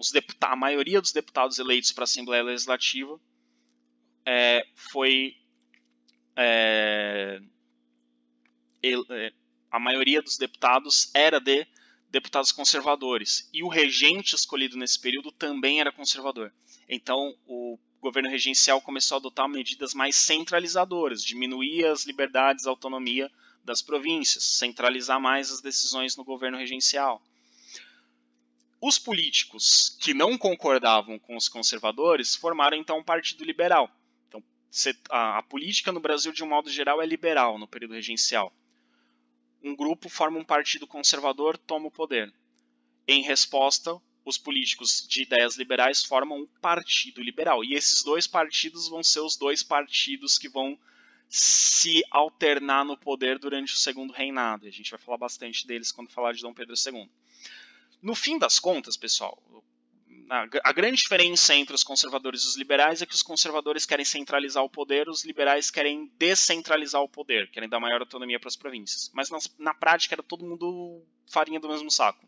[SPEAKER 1] maioria dos deputados eleitos para a Assembleia Legislativa a maioria dos deputados era de deputados conservadores. E o regente escolhido nesse período também era conservador. Então, o governo regencial começou a adotar medidas mais centralizadoras, diminuir as liberdades, a autonomia das províncias, centralizar mais as decisões no governo regencial. Os políticos que não concordavam com os conservadores formaram então um partido liberal. Então, a política no Brasil, de um modo geral, é liberal no período regencial. Um grupo forma um partido conservador, toma o poder. Em resposta, os políticos de ideias liberais formam um partido liberal. E esses dois partidos vão ser os dois partidos que vão se alternar no poder durante o segundo reinado. A gente vai falar bastante deles quando falar de Dom Pedro II. No fim das contas, pessoal, a grande diferença entre os conservadores e os liberais é que os conservadores querem centralizar o poder, os liberais querem descentralizar o poder, querem dar maior autonomia para as províncias. Mas na prática era todo mundo farinha do mesmo saco.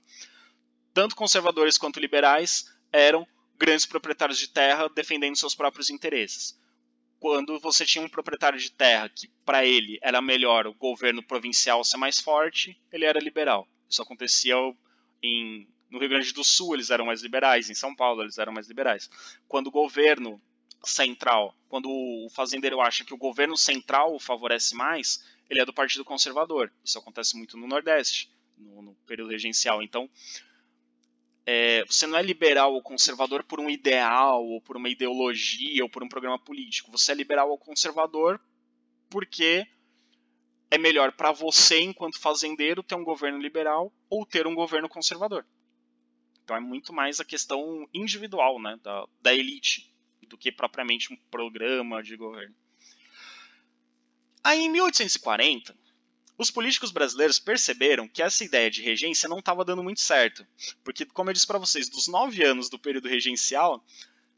[SPEAKER 1] Tanto conservadores quanto liberais eram grandes proprietários de terra defendendo seus próprios interesses. Quando você tinha um proprietário de terra que, para ele, era melhor o governo provincial ser mais forte, ele era liberal. Isso acontecia no Rio Grande do Sul, eles eram mais liberais, em São Paulo, eles eram mais liberais. Quando o governo central, quando o fazendeiro acha que o governo central o favorece mais, ele é do Partido Conservador. Isso acontece muito no Nordeste, no período regencial. Então, você não é liberal ou conservador por um ideal, ou por uma ideologia, ou por um programa político. Você é liberal ou conservador porque é melhor para você, enquanto fazendeiro, ter um governo liberal ou ter um governo conservador. Então é muito mais a questão individual, né, da elite, do que propriamente um programa de governo. Aí, em 1840... os políticos brasileiros perceberam que essa ideia de regência não estava dando muito certo. Porque, como eu disse para vocês, dos 9 anos do período regencial,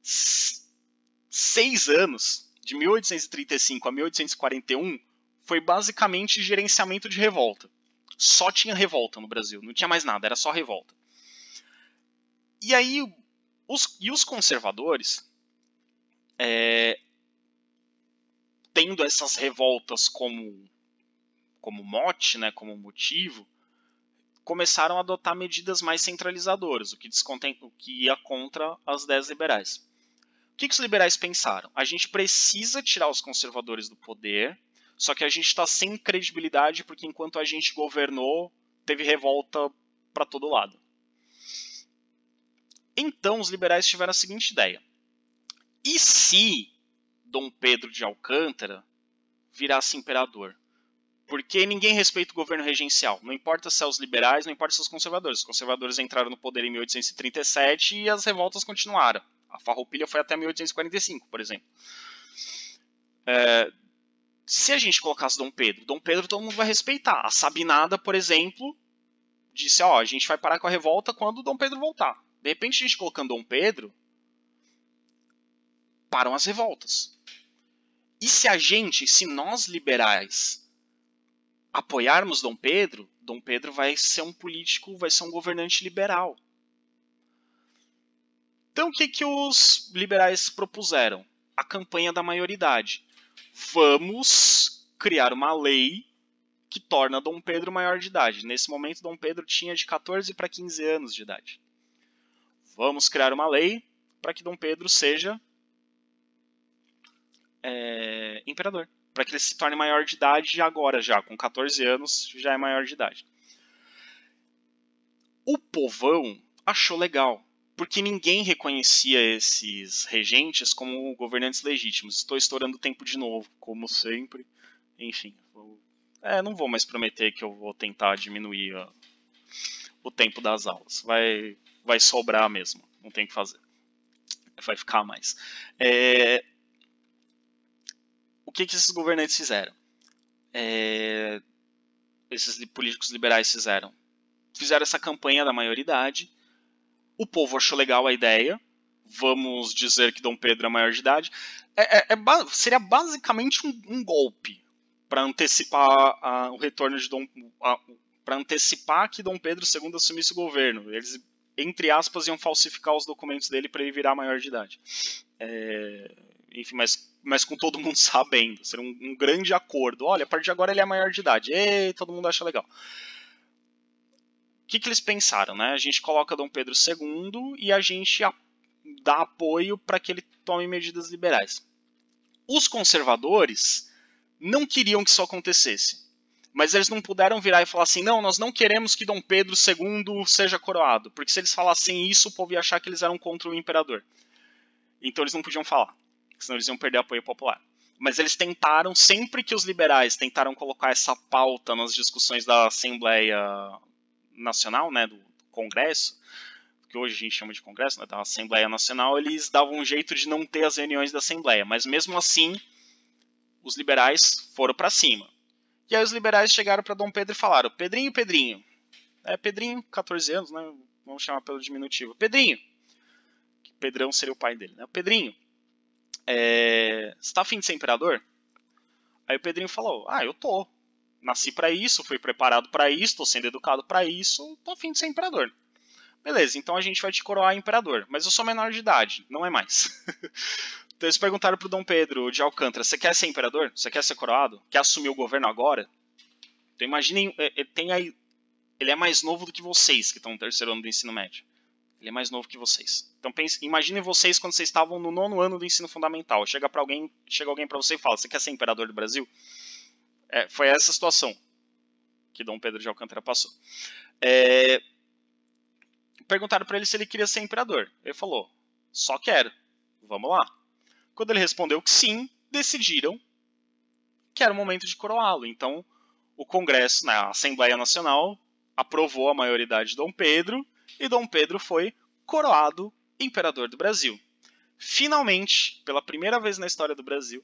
[SPEAKER 1] 6 anos, de 1835 a 1841, foi basicamente gerenciamento de revolta. Só tinha revolta no Brasil, não tinha mais nada, era só revolta. E aí, os conservadores, tendo essas revoltas como mote, né, como motivo, começaram a adotar medidas mais centralizadoras, o que ia contra as ideias liberais. O que os liberais pensaram? A gente precisa tirar os conservadores do poder, só que a gente está sem credibilidade porque enquanto a gente governou, teve revolta para todo lado. Então os liberais tiveram a seguinte ideia: e se Dom Pedro de Alcântara virasse imperador? Porque ninguém respeita o governo regencial. Não importa se é os liberais, não importa se é os conservadores. Os conservadores entraram no poder em 1837 e as revoltas continuaram. A farroupilha foi até 1845, por exemplo. Se a gente colocasse Dom Pedro todo mundo vai respeitar. A Sabinada, por exemplo, disse, ó, a gente vai parar com a revolta quando Dom Pedro voltar. De repente, a gente colocando Dom Pedro, param as revoltas. E se nós liberais apoiarmos Dom Pedro vai ser um político, vai ser um governante liberal. Então o que os liberais propuseram? A campanha da maioridade. Vamos criar uma lei que torna Dom Pedro maior de idade. Nesse momento, Dom Pedro tinha de 14 para 15 anos de idade. Vamos criar uma lei para que Dom Pedro seja imperador. Para que ele se torne maior de idade agora já, com 14 anos, já é maior de idade. O povão achou legal, porque ninguém reconhecia esses regentes como governantes legítimos. Estou estourando o tempo de novo, como sempre. Enfim, não vou mais prometer que eu vou tentar diminuir o tempo das aulas. Vai sobrar mesmo, não tem o que fazer. Vai ficar mais. O que esses governantes fizeram? Esses políticos liberais fizeram essa campanha da maioridade. O povo achou legal a ideia. Vamos dizer que Dom Pedro é maior de idade. Seria basicamente um golpe para antecipar o retorno de para antecipar que Dom Pedro II assumisse o governo. Eles, entre aspas, iam falsificar os documentos dele para ele virar maior de idade. Enfim, mas com todo mundo sabendo. Seria um grande acordo. Olha, a partir de agora ele é maior de idade. E todo mundo acha legal. O que eles pensaram? Né? A gente coloca Dom Pedro II e a gente dá apoio para que ele tome medidas liberais. Os conservadores não queriam que isso acontecesse. Mas eles não puderam virar e falar assim, não, nós não queremos que Dom Pedro II seja coroado. Porque se eles falassem isso, o povo ia achar que eles eram contra o imperador. Então eles não podiam falar, senão eles iam perder apoio popular. Mas eles tentaram, sempre que os liberais tentaram colocar essa pauta nas discussões da Assembleia Nacional, né, do Congresso, que hoje a gente chama de Congresso, né, da Assembleia Nacional, eles davam um jeito de não ter as reuniões da Assembleia. Mas mesmo assim, os liberais foram para cima. E aí os liberais chegaram para Dom Pedro e falaram, Pedrinho, Pedrinho, 14 anos, né, vamos chamar pelo diminutivo, Pedrinho, Pedrão seria o pai dele, né? Pedrinho, você tá afim de ser imperador? Aí o Pedrinho falou, eu tô. Nasci pra isso, fui preparado pra isso, tô sendo educado pra isso, tô afim de ser imperador. Beleza, então a gente vai te coroar imperador, mas eu sou menor de idade, não é mais. Então eles perguntaram pro Dom Pedro de Alcântara, você quer ser imperador? Você quer ser coroado? Quer assumir o governo agora? Então imaginem, ele é mais novo do que vocês que estão no terceiro ano do ensino médio. Ele é mais novo que vocês. Então imaginem vocês quando vocês estavam no 9º ano do ensino fundamental. Chega alguém para você e fala, você quer ser imperador do Brasil? Foi essa situação que Dom Pedro de Alcântara passou. Perguntaram para ele se ele queria ser imperador. Ele falou, só quero, vamos lá. Quando ele respondeu que sim, decidiram que era o momento de coroá-lo. Então o Congresso, a Assembleia Nacional, aprovou a maioridade de Dom Pedro, e Dom Pedro foi coroado imperador do Brasil. Finalmente, pela primeira vez na história do Brasil,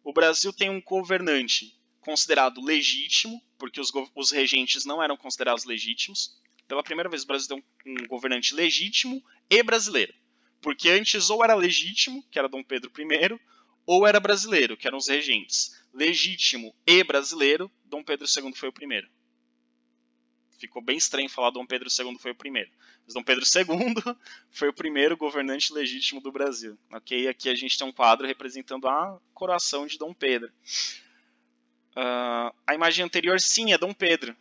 [SPEAKER 1] o Brasil tem um governante considerado legítimo, porque os regentes não eram considerados legítimos. Pela primeira vez o Brasil tem um governante legítimo e brasileiro. Porque antes ou era legítimo, que era Dom Pedro I, ou era brasileiro, que eram os regentes. Legítimo e brasileiro, Dom Pedro II foi o primeiro. Ficou bem estranho falar Dom Pedro II foi o primeiro. Mas Dom Pedro II foi o primeiro governante legítimo do Brasil. Ok? Aqui a gente tem um quadro representando a coroação de Dom Pedro. A imagem anterior, sim, é Dom Pedro.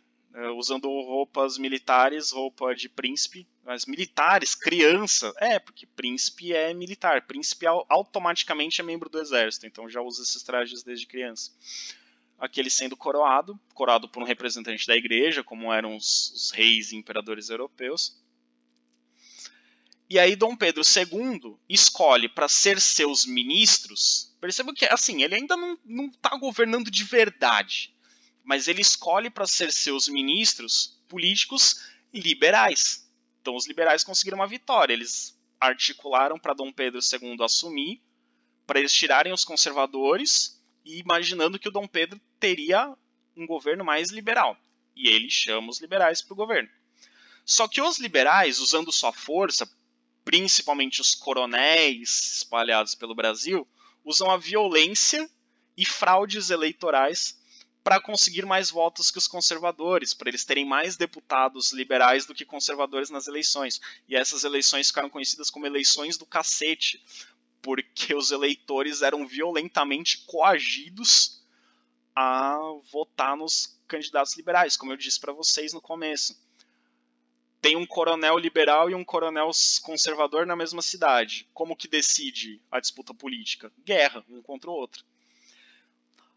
[SPEAKER 1] Usando roupas militares, roupa de príncipe. Mas militares, criança. Porque príncipe é militar. Príncipe automaticamente é membro do exército. Então já usa esses trajes desde criança. Aqui ele sendo coroado por um representante da igreja, como eram os reis e imperadores europeus. E aí Dom Pedro II escolhe para ser seus ministros. Perceba que assim, ele ainda não está governando de verdade, mas ele escolhe para ser seus ministros políticos liberais. Então os liberais conseguiram uma vitória, eles articularam para Dom Pedro II assumir, para eles tirarem os conservadores, e imaginando que o Dom Pedro teria um governo mais liberal. E ele chama os liberais para o governo. Só que os liberais, usando sua força, principalmente os coronéis espalhados pelo Brasil, usam a violência e fraudes eleitorais para conseguir mais votos que os conservadores, para eles terem mais deputados liberais do que conservadores nas eleições. E essas eleições ficaram conhecidas como eleições do cacete, porque os eleitores eram violentamente coagidos a votar nos candidatos liberais, como eu disse para vocês no começo. Tem um coronel liberal e um coronel conservador na mesma cidade. Como que decide a disputa política? Guerra, um contra o outro.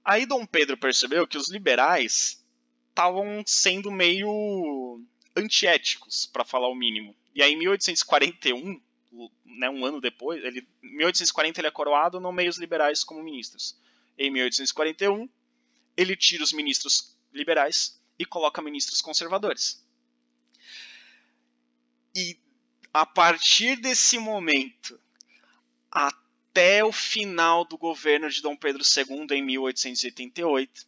[SPEAKER 1] Aí Dom Pedro percebeu que os liberais estavam sendo meio antiéticos, para falar o mínimo. E aí em 1841, né, um ano depois, em 1840 ele é coroado, nomeia os liberais como ministros. Em 1841, ele tira os ministros liberais e coloca ministros conservadores. E a partir desse momento, até o final do governo de Dom Pedro II, em 1888,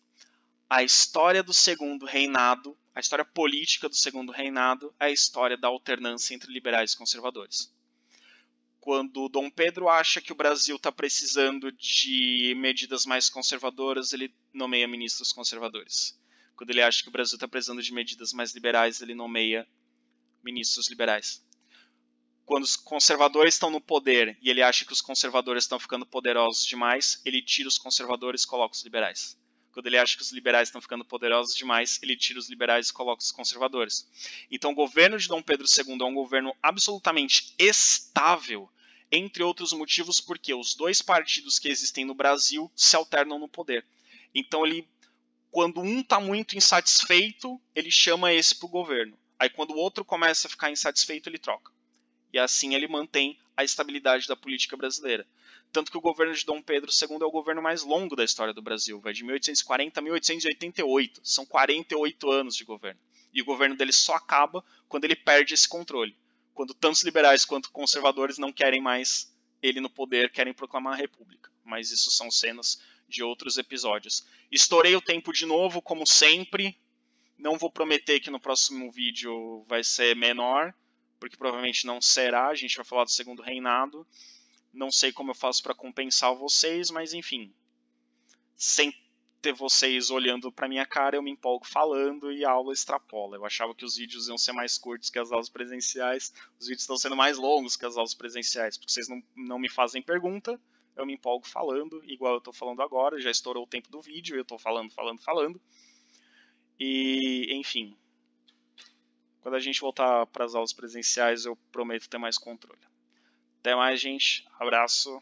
[SPEAKER 1] a história do segundo reinado, a história política do segundo reinado, é a história da alternância entre liberais e conservadores. Quando Dom Pedro acha que o Brasil está precisando de medidas mais conservadoras, ele nomeia ministros conservadores. Quando ele acha que o Brasil está precisando de medidas mais liberais, ele nomeia ministros liberais. Quando os conservadores estão no poder e ele acha que os conservadores estão ficando poderosos demais, ele tira os conservadores e coloca os liberais. Quando ele acha que os liberais estão ficando poderosos demais, ele tira os liberais e coloca os conservadores. Então o governo de Dom Pedro II é um governo absolutamente estável, entre outros motivos porque os dois partidos que existem no Brasil se alternam no poder. Então ele, quando um está muito insatisfeito, ele chama esse para o governo. Aí quando o outro começa a ficar insatisfeito, ele troca. E assim ele mantém a estabilidade da política brasileira. Tanto que o governo de Dom Pedro II é o governo mais longo da história do Brasil, vai de 1840 a 1888. São 48 anos de governo. E o governo dele só acaba quando ele perde esse controle. Quando tantos liberais quanto conservadores não querem mais ele no poder, querem proclamar a república. Mas isso são cenas de outros episódios. Estourei o tempo de novo, como sempre. Não vou prometer que no próximo vídeo vai ser menor, porque provavelmente não será, a gente vai falar do segundo reinado. Não sei como eu faço para compensar vocês, mas enfim. Sem ter vocês olhando para minha cara, eu me empolgo falando e a aula extrapola. Eu achava que os vídeos iam ser mais curtos que as aulas presenciais, os vídeos estão sendo mais longos que as aulas presenciais, porque vocês não me fazem pergunta, eu me empolgo falando, igual eu estou falando agora, já estourou o tempo do vídeo, eu estou falando. E, enfim, quando a gente voltar para as aulas presenciais, eu prometo ter mais controle. Até mais, gente. Abraço.